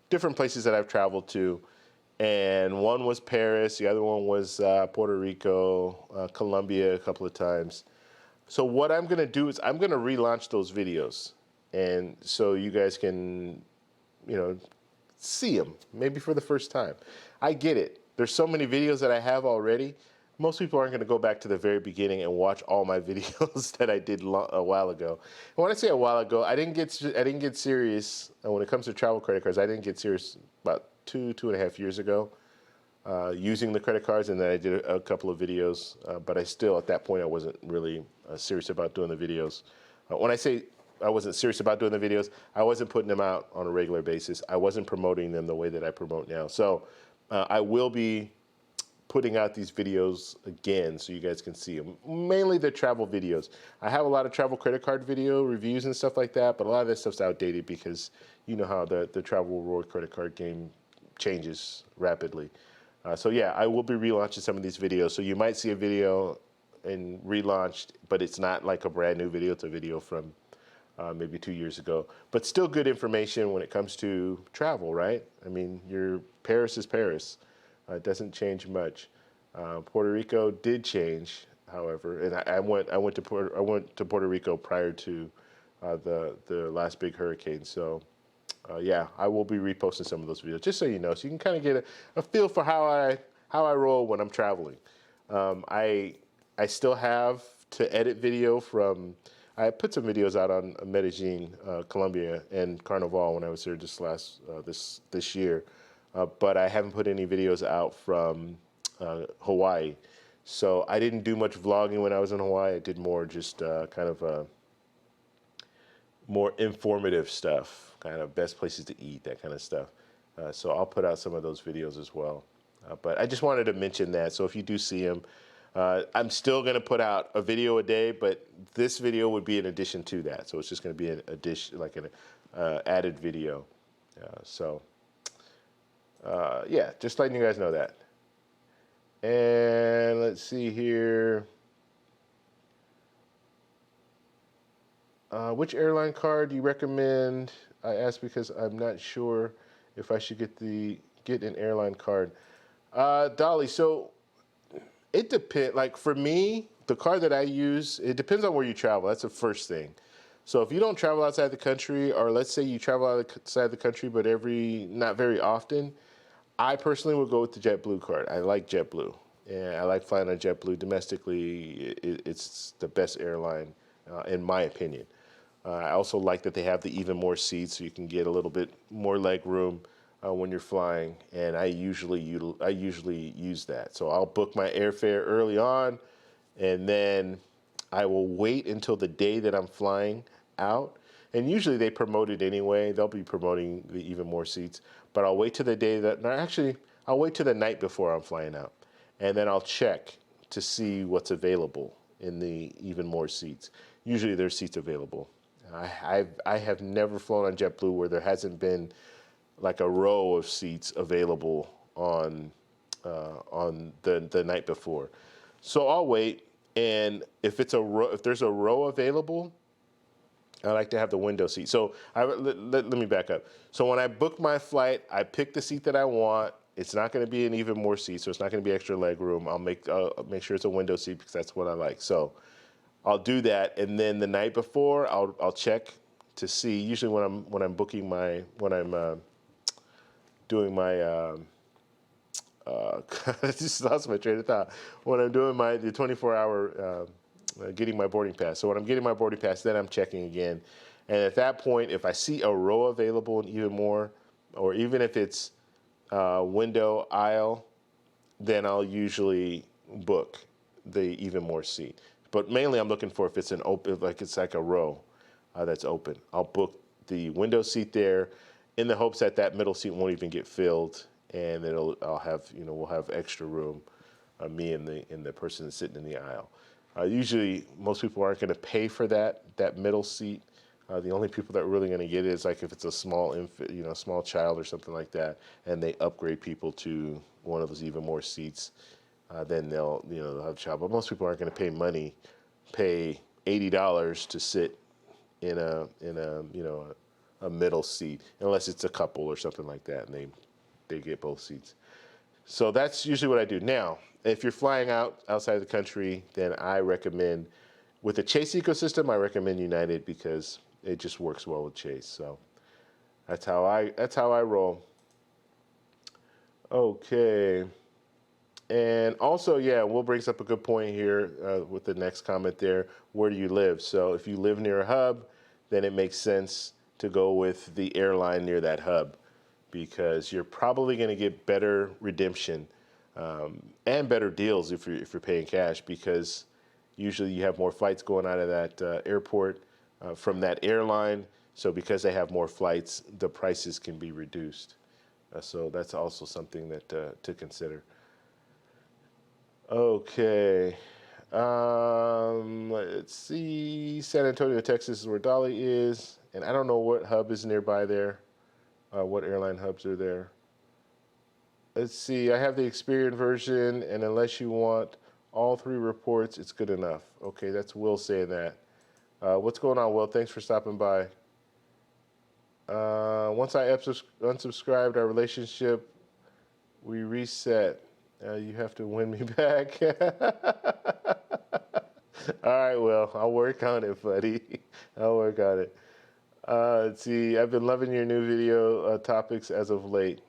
different places that I've traveled to. And one was Paris, the other one was Puerto Rico, Colombia a couple of times. So what I'm gonna do is I'm gonna relaunch those videos. And so you guys can, see them, maybe for the first time. I get it. There's so many videos that I have already. Most people aren't going to go back to the very beginning and watch all my videos that I did a while ago. And when I say a while ago, I didn't get serious when it comes to travel credit cards. I didn't get serious about two and a half years ago using the credit cards, and then I did a couple of videos. But I still, at that point, I wasn't really serious about doing the videos. When I say I wasn't serious about doing the videos, I wasn't putting them out on a regular basis. I wasn't promoting them the way that I promote now. So I will be putting out these videos again so you guys can see them. Mainly the travel videos. I have a lot of travel credit card video reviews and stuff like that, but a lot of that stuff's outdated because you know how the travel reward credit card game changes rapidly. So yeah, I will be relaunching some of these videos. So you might see a video and relaunched, but it's not like a brand new video. It's a video from maybe 2 years ago. But still good information when it comes to travel, right? I mean, Paris is Paris. It doesn't change much. Puerto Rico did change, however, and I went to Puerto Rico prior to the last big hurricane. So yeah, I will be reposting some of those videos just so you know, so you can kind of get a feel for how I roll when I'm traveling. I still have to edit video from. I put some videos out on Medellin, Colombia, and Carnival when I was there this year. But I haven't put any videos out from Hawaii. So I didn't do much vlogging when I was in Hawaii. I did more just kind of more informative stuff, kind of best places to eat, that kind of stuff. So I'll put out some of those videos as well. But I just wanted to mention that. So if you do see them, I'm still going to put out a video a day, but this video would be in addition to that. So it's just going to be an addition, like an added video. Yeah, just letting you guys know that. And let's see here. Which airline card do you recommend? I asked because I'm not sure if I should get an airline card. Dolly, so it depends. Like for me, the card that I use, it depends on where you travel. That's the first thing. So if you don't travel outside the country, or let's say you travel outside the country, but not very often, I personally would go with the JetBlue card. I like JetBlue, and I like flying on JetBlue domestically. It's the best airline, in my opinion. I also like that they have the even more seats, so you can get a little bit more leg room. when you're flying, and I usually use that. So I'll book my airfare early on, and then I will wait until the day that I'm flying out. And usually they promote it anyway. They'll be promoting the even more seats, but I'll wait till the day that. No, actually, I'll wait till the night before I'm flying out, and then I'll check to see what's available in the even more seats. Usually there's seats available. I have never flown on JetBlue where there hasn't been like a row of seats available on the night before. So I'll wait, and if there's a row available, I like to have the window seat. So let me back up. So when I book my flight, I pick the seat that I want. It's not going to be an even more seat, so it's not going to be extra leg room. I'll make sure it's a window seat because that's what I like. So I'll do that, and then the night before, I'll check to see. Usually when I'm booking when I'm doing my I just lost my train of thought. When I'm doing the 24-hour getting my boarding pass. So when I'm getting my boarding pass, then I'm checking again, and at that point, if I see a row available and even more, or even if it's window aisle, then I'll usually book the even more seat. But mainly I'm looking for if it's an open, like it's like a row that's open. I'll book the window seat there in the hopes that that middle seat won't even get filled, and we'll have extra room, me and the person that's sitting in the aisle. Usually most people aren't going to pay for that middle seat. The only people that are really going to get it is like if it's a small infant, small child or something like that, and they upgrade people to one of those even more seats. Then they'll have a child. But most people aren't going to pay $80 to sit in a middle seat unless it's a couple or something like that, and they get both seats. So that's usually what I do. Now, if you're flying outside of the country, then I recommend, with the Chase ecosystem, I recommend United because it just works well with Chase. So that's how I roll. Okay. And also, yeah, Will brings up a good point here with the next comment there. Where do you live? So if you live near a hub, then it makes sense to go with the airline near that hub because you're probably going to get better redemption and better deals if you're paying cash because usually you have more flights going out of that airport from that airline. So because they have more flights, the prices can be reduced. So that's also something that to consider. Okay. Let's see. San Antonio, Texas is where Dolly is. And I don't know what hub is nearby there, what airline hubs are there. Let's see. I have the Experian version, and unless you want all three reports, it's good enough. Okay, that's Will saying that. What's going on, Will? Thanks for stopping by. Once I unsubscribed our relationship, we reset. You have to win me back. All right, well, I'll work on it, buddy. I'll work on it. Let's see. I've been loving your new video topics as of late.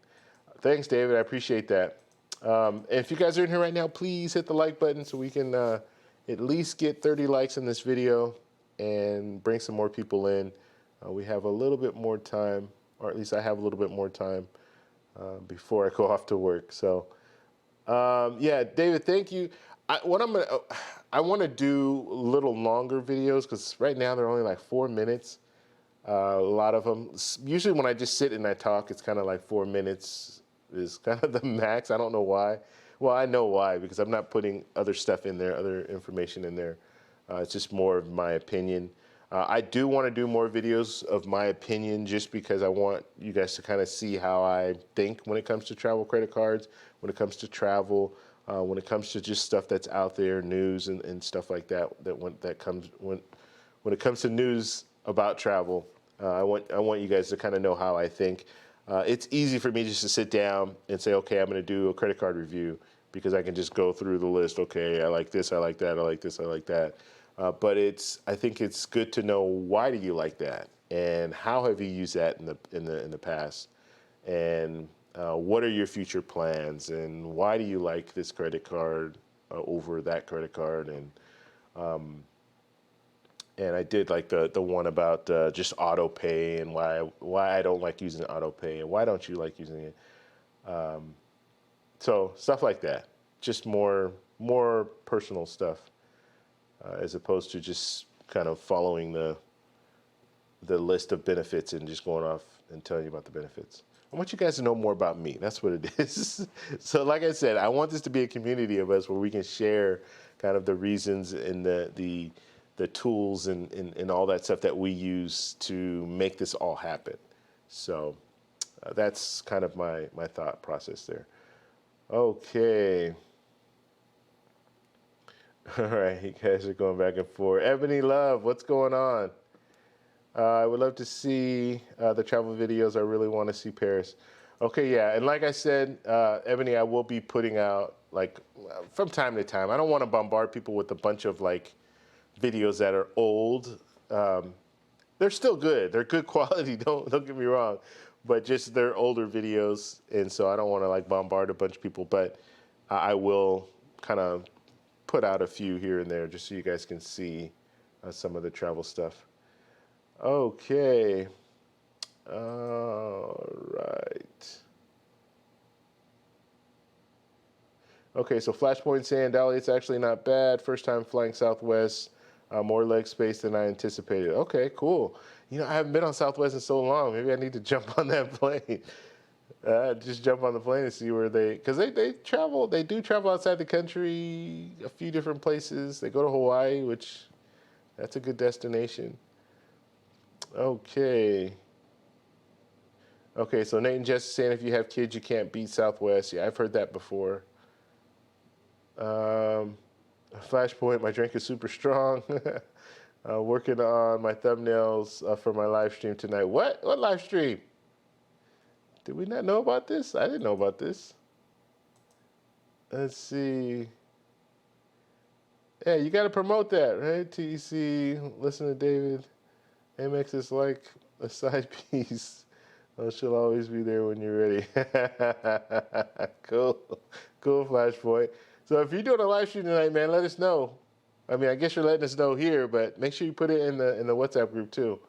Thanks, David. I appreciate that. And if you guys are in here right now, please hit the like button so we can at least get 30 likes in this video and bring some more people in. We have a little bit more time, or at least I have a little bit more time before I go off to work. So, yeah, David, thank you. I want to do little longer videos because right now they're only like 4 minutes. A lot of them. Usually when I just sit and I talk, it's kind of like 4 minutes is kind of the max. I don't know why. Well, I know why because I'm not putting other stuff in there, other information in there. It's just more of my opinion. I do want to do more videos of my opinion just because I want you guys to kind of see how I think when it comes to travel credit cards, when it comes to travel, when it comes to just stuff that's out there, news and stuff like that. When it comes to news about travel, I want you guys to kind of know how I think. It's easy for me just to sit down and say, okay, I'm going to do a credit card review because I can just go through the list. Okay, I like this, I like that, I like this, I like that. But I think it's good to know why do you like that and how have you used that in the past, and what are your future plans and why do you like this credit card over that credit card, and I did like the one about just auto pay and why I don't like using auto pay and why don't you like using it. So stuff like that, just more personal stuff as opposed to just kind of following the list of benefits and just going off and telling you about the benefits. I want you guys to know more about me. That's what it is. So like I said, I want this to be a community of us where we can share kind of the reasons and the tools and all that stuff that we use to make this all happen. So that's kind of my thought process there. Okay. All right, you guys are going back and forth. Ebony Love, what's going on? I would love to see the travel videos. I really want to see Paris. Okay, yeah, and like I said, Ebony, I will be putting out, like, from time to time. I don't want to bombard people with a bunch of, like, videos that are old. They're still good. They're good quality, don't get me wrong. But just they're older videos, and so I don't want to, like, bombard a bunch of people. But I will kind of put out a few here and there just so you guys can see some of the travel stuff. Okay. All right. Okay, so Flashpoint saying, Dolly, it's actually not bad. First time flying Southwest. More leg space than I anticipated. Okay, cool. You know, I haven't been on Southwest in so long. Maybe I need to jump on that plane. Just jump on the plane and see where because they travel. They do travel outside the country, a few different places. They go to Hawaii, which that's a good destination. Okay. Okay, so Nate and Jess is saying if you have kids, you can't beat Southwest. Yeah, I've heard that before. Flashpoint, my drink is super strong. Working on my thumbnails for my live stream tonight. What live stream? Did we not know about this? I didn't know about this. Let's see. Yeah, you got to promote that, right? TEC, listen to David. Amex is like a side piece. Oh, she'll always be there when you're ready. Cool, Flashpoint. So if you're doing a live stream tonight, man, let us know. I mean, I guess you're letting us know here, but make sure you put it in the WhatsApp group too.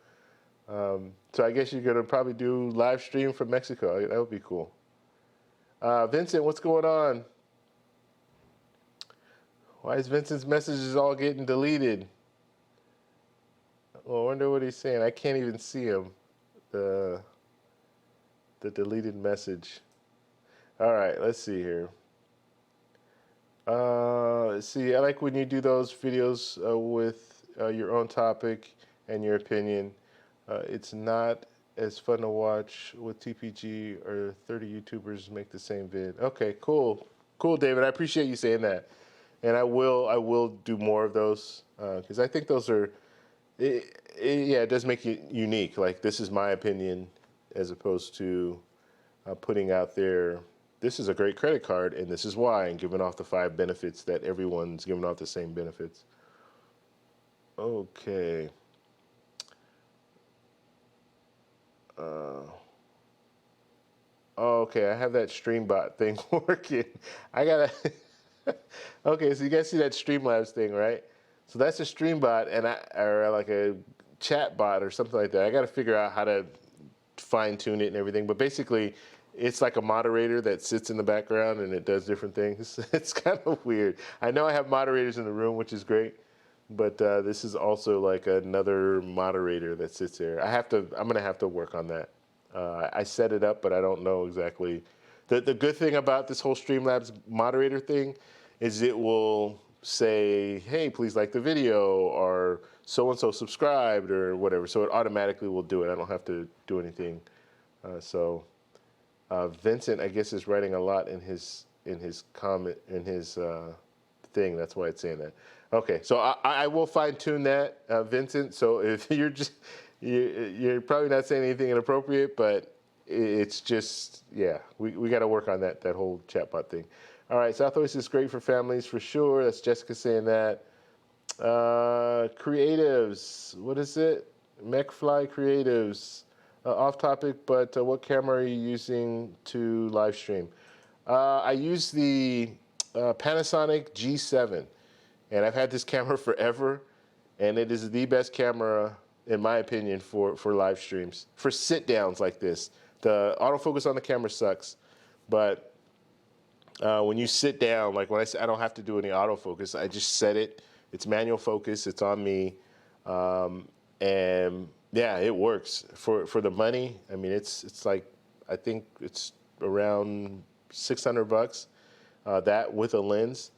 So I guess you're gonna probably do live stream from Mexico. That would be cool. Vincent, what's going on? Why is Vincent's messages all getting deleted? Well, I wonder what he's saying. I can't even see him. The deleted message. All right, let's see here. Let's see. I like when you do those videos with your own topic and your opinion. It's not as fun to watch with TPG or 30 YouTubers make the same vid. Okay, cool, David. I appreciate you saying that, and I will do more of those because I think those are. It does make it unique. Like, this is my opinion, as opposed to putting out there, this is a great credit card, and this is why, and giving off the 5 benefits that everyone's giving off the same benefits. Okay. Okay, I have that StreamBot thing working. I gotta. Okay, so you guys see that Streamlabs thing, right? So that's a StreamBot, or like a chat bot or something like that. I got to figure out how to fine tune it and everything. But basically, it's like a moderator that sits in the background and it does different things. It's kind of weird. I know I have moderators in the room, which is great. But this is also like another moderator that sits there. I'm gonna have to work on that. I set it up, but I don't know exactly. The good thing about this whole Streamlabs moderator thing is it will say, hey, please like the video, or so-and-so subscribed, or whatever. So it automatically will do it. I don't have to do anything. Vincent, I guess, is writing a lot in his comment, in his thing. That's why it's saying that. Okay, so I will fine tune that, Vincent. So if you're probably not saying anything inappropriate, but it's just, yeah, we got to work on that whole chatbot thing. All right, Southwest is great for families for sure. That's Jessica saying that. Creatives, what is it? MechFly Creatives. Off topic, but what camera are you using to live stream? I use the Panasonic G7, and I've had this camera forever. and it is the best camera, in my opinion, for live streams. For sit downs like this, the autofocus on the camera sucks, but when you sit down, like when I say I don't have to do any autofocus, I just set it. It's manual focus. It's on me, and yeah, it works for the money. I mean, it's like I think it's around $600. That with a lens.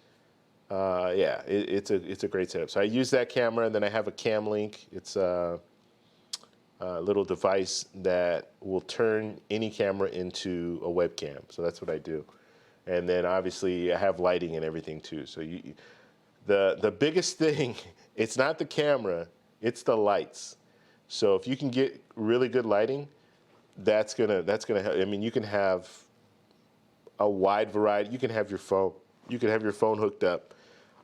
Yeah, it's a great setup. So I use that camera, and then I have a Cam Link. It's a little device that will turn any camera into a webcam. So that's what I do. And then obviously I have lighting and everything too. So the biggest thing, it's not the camera, it's the lights. So if you can get really good lighting, that's gonna help. I mean, you can have a wide variety. You can have your phone hooked up,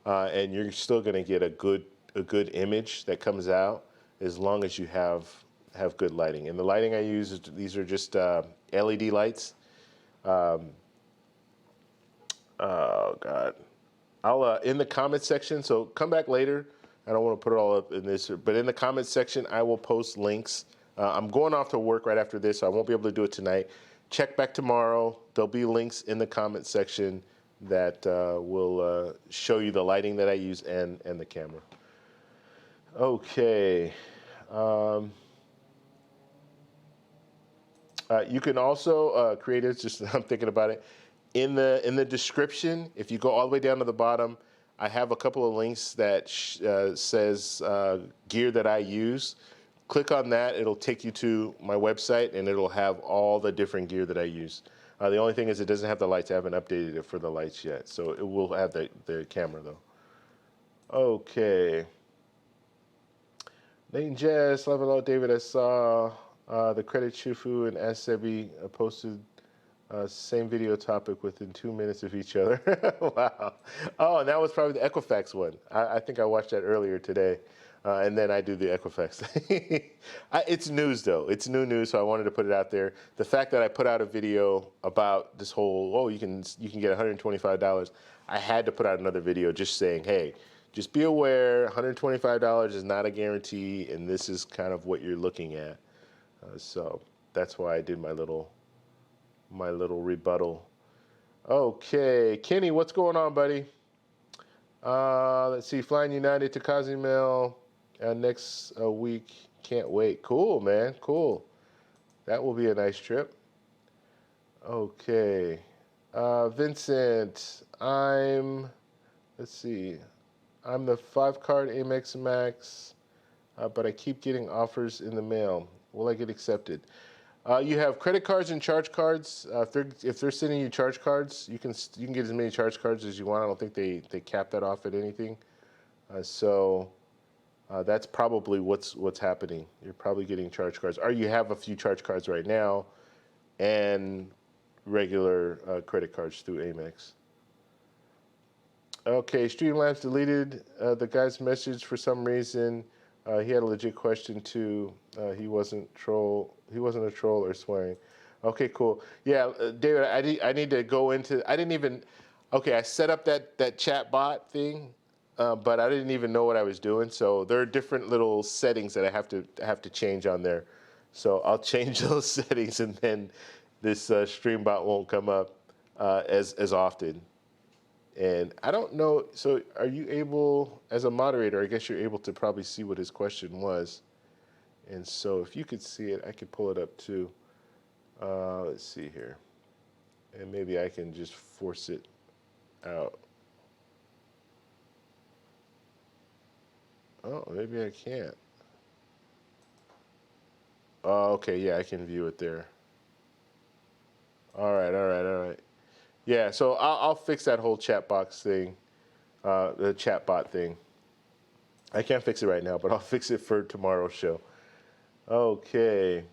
and you're still gonna get a good image that comes out as long as you have good lighting. And the lighting I use these are just LED lights. Oh God, I'll in the comment section. So come back later. I don't want to put it all up in this, but in the comment section, I will post links. I'm going off to work right after this, so I won't be able to do it tonight. Check back tomorrow. There'll be links in the comment section that will show you the lighting that I use and the camera. Okay. You can also creators. Just I'm thinking about it. In the description, if you go all the way down to the bottom, I have a couple of links that says gear that I use. Click on that; it'll take you to my website, and it'll have all the different gear that I use. The only thing is it doesn't have the lights. I haven't updated it for the lights yet, so it will have the camera though. Okay. Nate and Jess, love hello, David. I saw the Credit Chufu and Asebi posted same video topic within 2 minutes of each other. Wow. Oh, and that was probably the Equifax one. I think I watched that earlier today. And then I do the Equifax. It's news, though. It's new news, so I wanted to put it out there. The fact that I put out a video about this whole, you can get $125, I had to put out another video just saying, hey, just be aware, $125 is not a guarantee, and this is kind of what you're looking at. So that's why I did my little rebuttal. Okay, Kenny, what's going on, buddy? Let's see, flying United to Cozumel next week. Can't wait. Cool, man. Cool. That will be a nice trip. Okay, Vincent, let's see, I'm the 5-card Amex Max, but I keep getting offers in the mail. Will I get accepted? You have credit cards and charge cards. If they're sending you charge cards, you can get as many charge cards as you want. I don't think they cap that off at anything. So that's probably what's happening. You're probably getting charge cards, or you have a few charge cards right now, and regular credit cards through Amex. Okay, Streamlabs deleted the guy's message for some reason. He had a legit question too. He wasn't a troll or swearing. Okay, cool. Yeah, David, I need to go into. I didn't even. Okay, I set up that chat bot thing, but I didn't even know what I was doing. So there are different little settings that I have to change on there. So I'll change those settings, and then this stream bot won't come up as often. And I don't know, so are you able, as a moderator, I guess you're able to probably see what his question was. And so if you could see it, I could pull it up too. Let's see here. And maybe I can just force it out. Oh, maybe I can't. Oh, okay, yeah, I can view it there. All right. Yeah, so I'll fix that whole chat box thing, the chat bot thing. I can't fix it right now, but I'll fix it for tomorrow's show. Okay.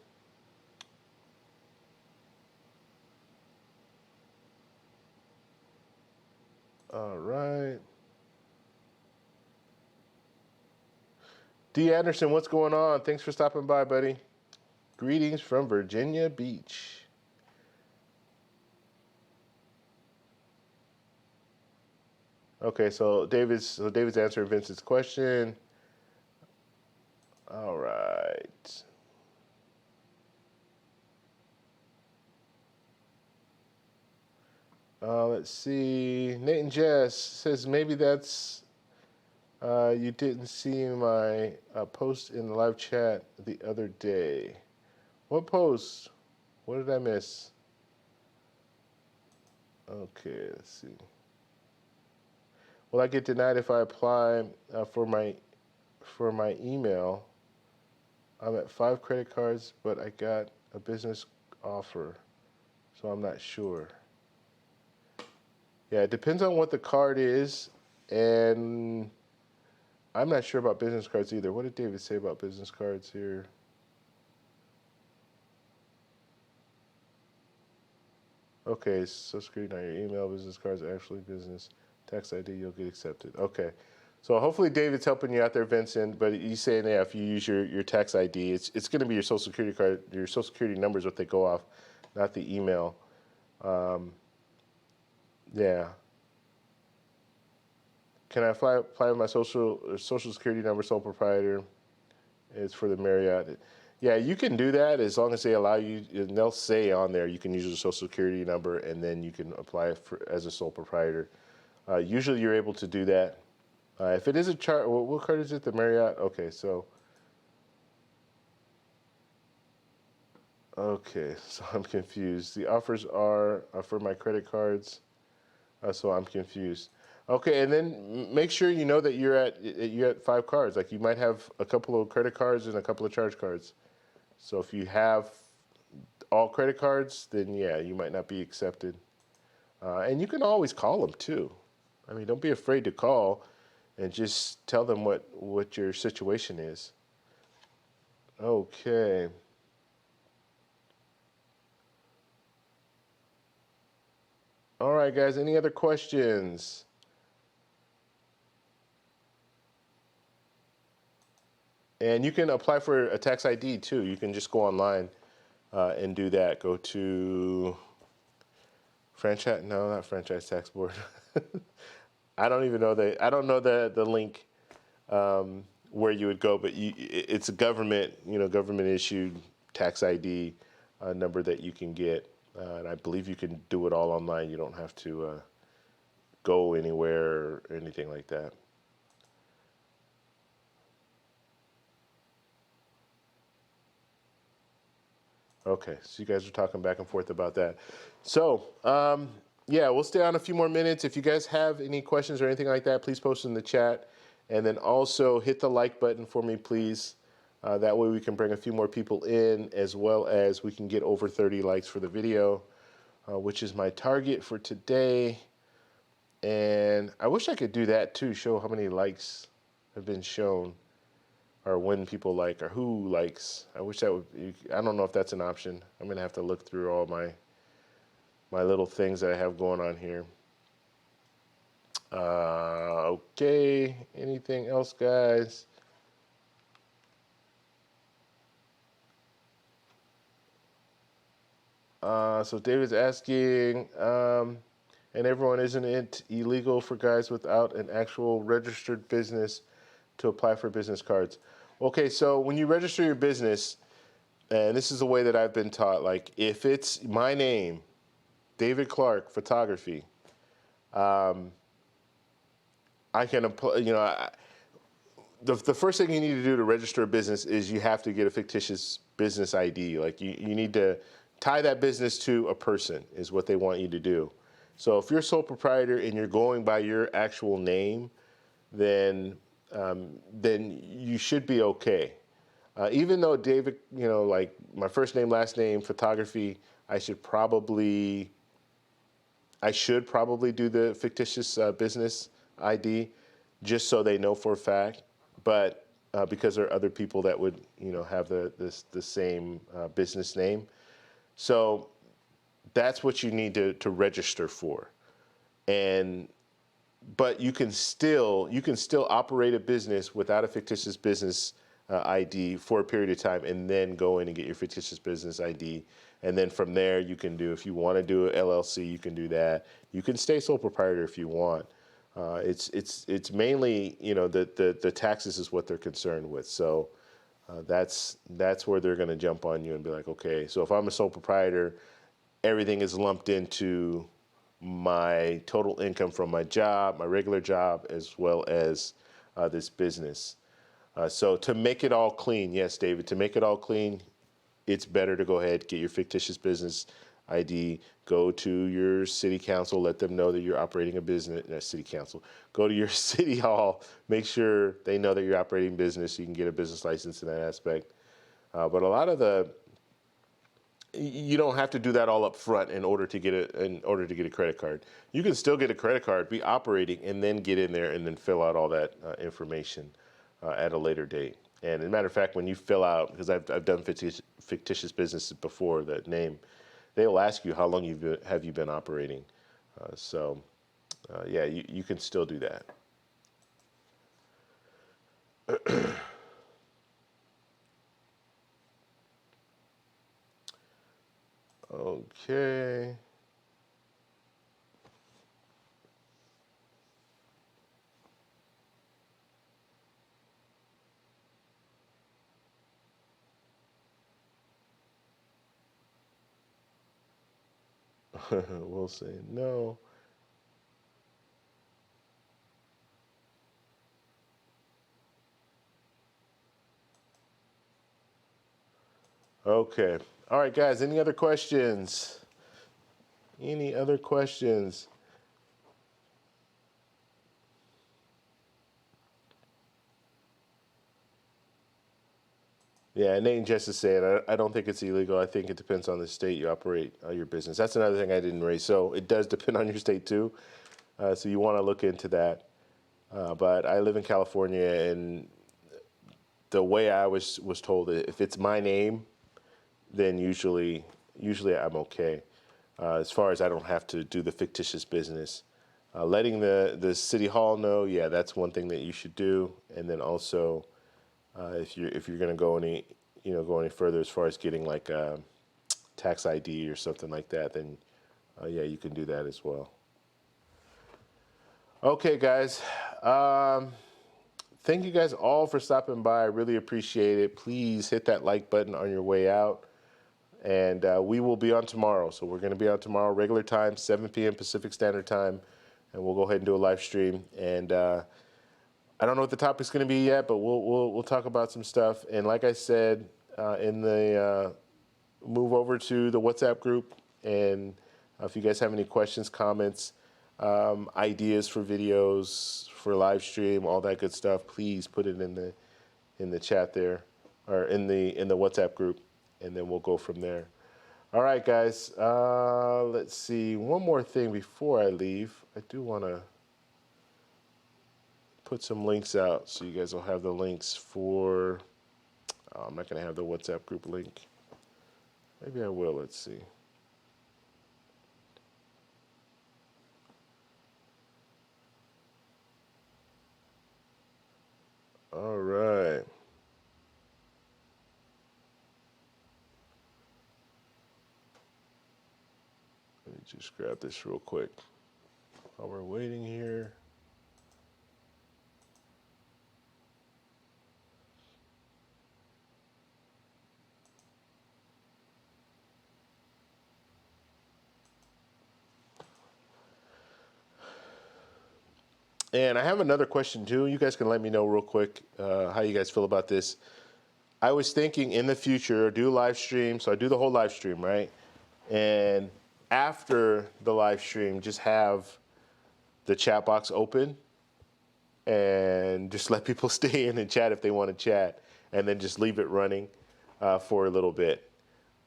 All right. D. Anderson, what's going on? Thanks for stopping by, buddy. Greetings from Virginia Beach. Okay, so David's answering Vincent's question. All right. Let's see. Nate and Jess says maybe that's you didn't see my post in the live chat the other day. What post? What did I miss? Okay, let's see. Will I get denied if I apply for my email? I'm at 5 credit cards, but I got a business offer, so I'm not sure. Yeah, it depends on what the card is, and I'm not sure about business cards either. What did David say about business cards here? Okay, Social Security, not your email, business cards, actually business, tax ID, you'll get accepted. Okay. So hopefully David's helping you out there, Vincent, but he's saying, yeah, if you use your tax ID, it's going to be your Social Security card, your Social Security number is what they go off, not the email. Yeah. Can I apply with my social security number, sole proprietor? It's for the Marriott. Yeah, you can do that as long as they allow you, and they'll say on there you can use your social security number and then you can apply it as a sole proprietor. Usually you're able to do that. If it is a chart, what card is it? The Marriott? Okay, so I'm confused. The offers are for my credit cards, so I'm confused. Okay, and then make sure you know that you're at 5 cards. Like you might have a couple of credit cards and a couple of charge cards. So if you have all credit cards, then yeah, you might not be accepted. And you can always call them too. I mean, don't be afraid to call and just tell them what your situation is. Okay. All right, guys, any other questions? And you can apply for a tax ID too. You can just go online and do that. Go to franchise, no, not franchise tax board. I don't even know I don't know the link where you would go, but it's a government, government issued tax ID number that you can get. And I believe you can do it all online. You don't have to go anywhere or anything like that. Okay, so you guys are talking back and forth about that. So, yeah, we'll stay on a few more minutes. If you guys have any questions or anything like that, please post in the chat. And then also hit the like button for me, please. That way we can bring a few more people in, as well as we can get over 30 likes for the video, which is my target for today. And I wish I could do that too, show how many likes have been shown, or when people like, or who likes. I wish that would be, I don't know if that's an option. I'm going to have to look through all my little things that I have going on here. Okay, anything else, guys? So David's asking, and everyone, isn't it illegal for guys without an actual registered business to apply for business cards? Okay, so when you register your business, and this is the way that I've been taught, like if it's my name, David Clark Photography, I can apply, the first thing you need to do to register a business is you have to get a fictitious business ID. Like you need to tie that business to a person is what they want you to do. So if you're a sole proprietor and you're going by your actual name, then you should be okay. Even though David, like my first name, last name, photography, I should probably do the fictitious business ID just so they know for a fact. But because there are other people that would, have the same business name. So that's what you need to register for. But you can still operate a business without a fictitious business ID for a period of time, and then go in and get your fictitious business ID. And then from there, you can do, if you want to do an LLC, you can do that. You can stay sole proprietor if you want. It's mainly, the taxes is what they're concerned with. So That's where they're going to jump on you and be like, okay, so if I'm a sole proprietor, everything is lumped into my total income from my job, my regular job, as well as this business. So to make it all clean, yes, David, to make it all clean, it's better to go ahead, get your fictitious business ID, go to your city council, let them know that you're operating a business, city council, go to your city hall, make sure they know that you're operating business so you can get a business license in that aspect. But a lot of you don't have to do that all up front in order to get a credit card. You can still get a credit card, be operating, and then get in there and then fill out all that information at a later date. And as a matter of fact, when you fill out, because I've done fictitious businesses before, that name, they will ask you how long have you been operating. Yeah, you can still do that. Okay. We'll say no. Okay. All right, guys, any other questions? Any other questions? Yeah, Nate and Jess is saying, I don't think it's illegal. I think it depends on the state you operate your business. That's another thing I didn't raise. So it does depend on your state too. So you want to look into that. But I live in California, and the way I was told, if it's my name, then usually I'm okay. As far as I don't have to do the fictitious business. Letting the city hall know, yeah, that's one thing that you should do. And then also, if you're going to go any further as far as getting like a tax ID or something like that, then yeah, you can do that as well. Okay, guys. Thank you guys all for stopping by. I really appreciate it. Please hit that like button on your way out. And we will be on tomorrow. So we're going to be on tomorrow, regular time, 7 p.m. Pacific Standard Time. And we'll go ahead and do a live stream. And I don't know what the topic's going to be yet, but we'll talk about some stuff. And like I said, in the move over to the WhatsApp group. And if you guys have any questions, comments, ideas for videos, for live stream, all that good stuff, please put it in the chat there, or in the WhatsApp group, and then we'll go from there. All right, guys. Let's see. One more thing before I leave. I do want to put some links out so you guys will have the links for. I'm not going to have the WhatsApp group link. Maybe I will. Let's see. All right. Let me just grab this real quick while we're waiting here. And I have another question too. You guys can let me know real quick how you guys feel about this. I was thinking in the future, do live stream. So I do the whole live stream, right? And after the live stream, just have the chat box open and just let people stay in and chat if they want to chat, and then just leave it running for a little bit.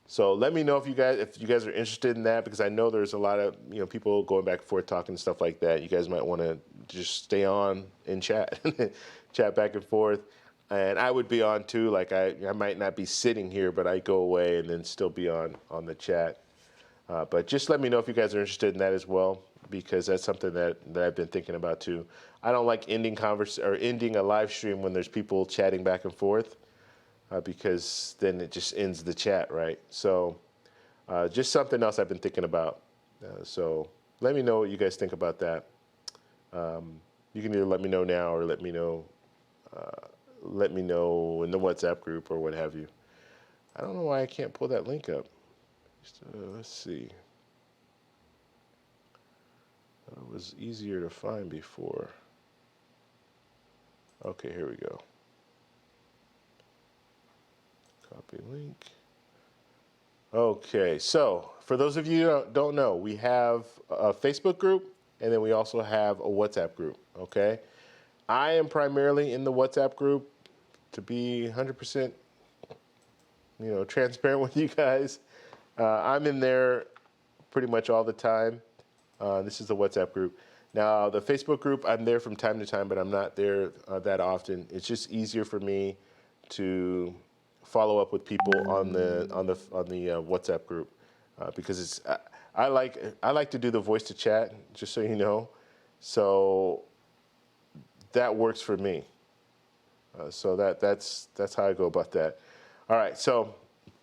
So let me know if you guys are interested in that, because I know there's a lot of people going back and forth talking and stuff like that. You guys might want to just stay on and chat, chat back and forth. And I would be on too. Like I might not be sitting here, but I go away and then still be on the chat. But just let me know if you guys are interested in that as well, because that's something that I've been thinking about too. I don't like ending a live stream when there's people chatting back and forth. Because then it just ends the chat, right? So just something else I've been thinking about. So let me know what you guys think about that. You can either let me know now or let me know let me know in the WhatsApp group or what have you. I don't know why I can't pull that link up. Let's see. It was easier to find before. Okay, here we go. Copy link. Okay, so for those of you who don't know, we have a Facebook group, and then we also have a WhatsApp group, okay? I am primarily in the WhatsApp group to be 100%, transparent with you guys. I'm in there pretty much all the time. This is the WhatsApp group. Now, the Facebook group, I'm there from time to time, but I'm not there that often. It's just easier for me to follow up with people on the WhatsApp group because I like to do the voice to chat, just so you know. So that works for me. So that's how I go about that. All right, so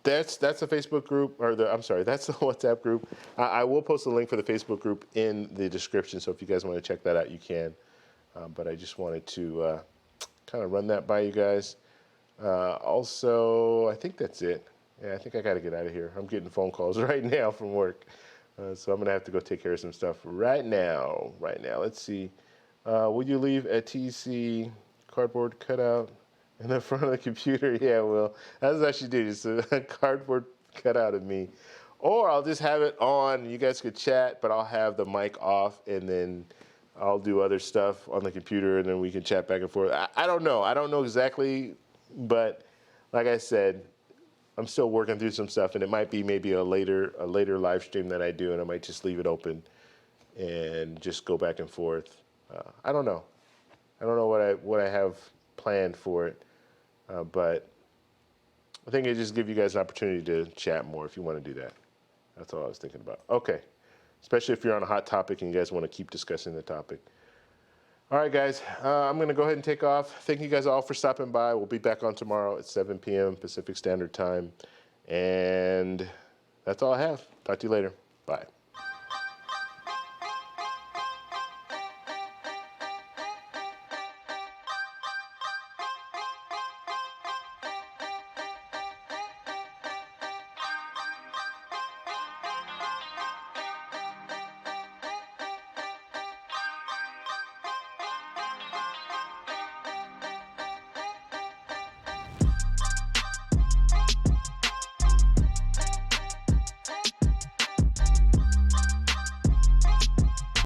that's the Facebook group, that's the WhatsApp group. I will post a link for the Facebook group in the description, so if you guys want to check that out, you can. But I just wanted to kind of run that by you guys. Also, I think that's it. Yeah, I think I got to get out of here. I'm getting phone calls right now from work, so I'm gonna have to go take care of some stuff right now. Let's see. Will you leave a TC cardboard cutout in the front of the computer? Yeah, well, that's what I should do. Just a cardboard cutout of me. Or I'll just have it on. You guys could chat, but I'll have the mic off, and then I'll do other stuff on the computer, and then we can chat back and forth. I don't know. I don't know exactly, but like I said, I'm still working through some stuff, and it might be maybe a later live stream that I do, and I might just leave it open and just go back and forth. I don't know. I don't know what I have planned for it, but I think it just give you guys an opportunity to chat more if you want to do that. That's all I was thinking about. Okay, especially if you're on a hot topic and you guys want to keep discussing the topic. All right, guys, I'm going to go ahead and take off. Thank you guys all for stopping by. We'll be back on tomorrow at 7 p.m. Pacific Standard Time. And that's all I have. Talk to you later. Bye.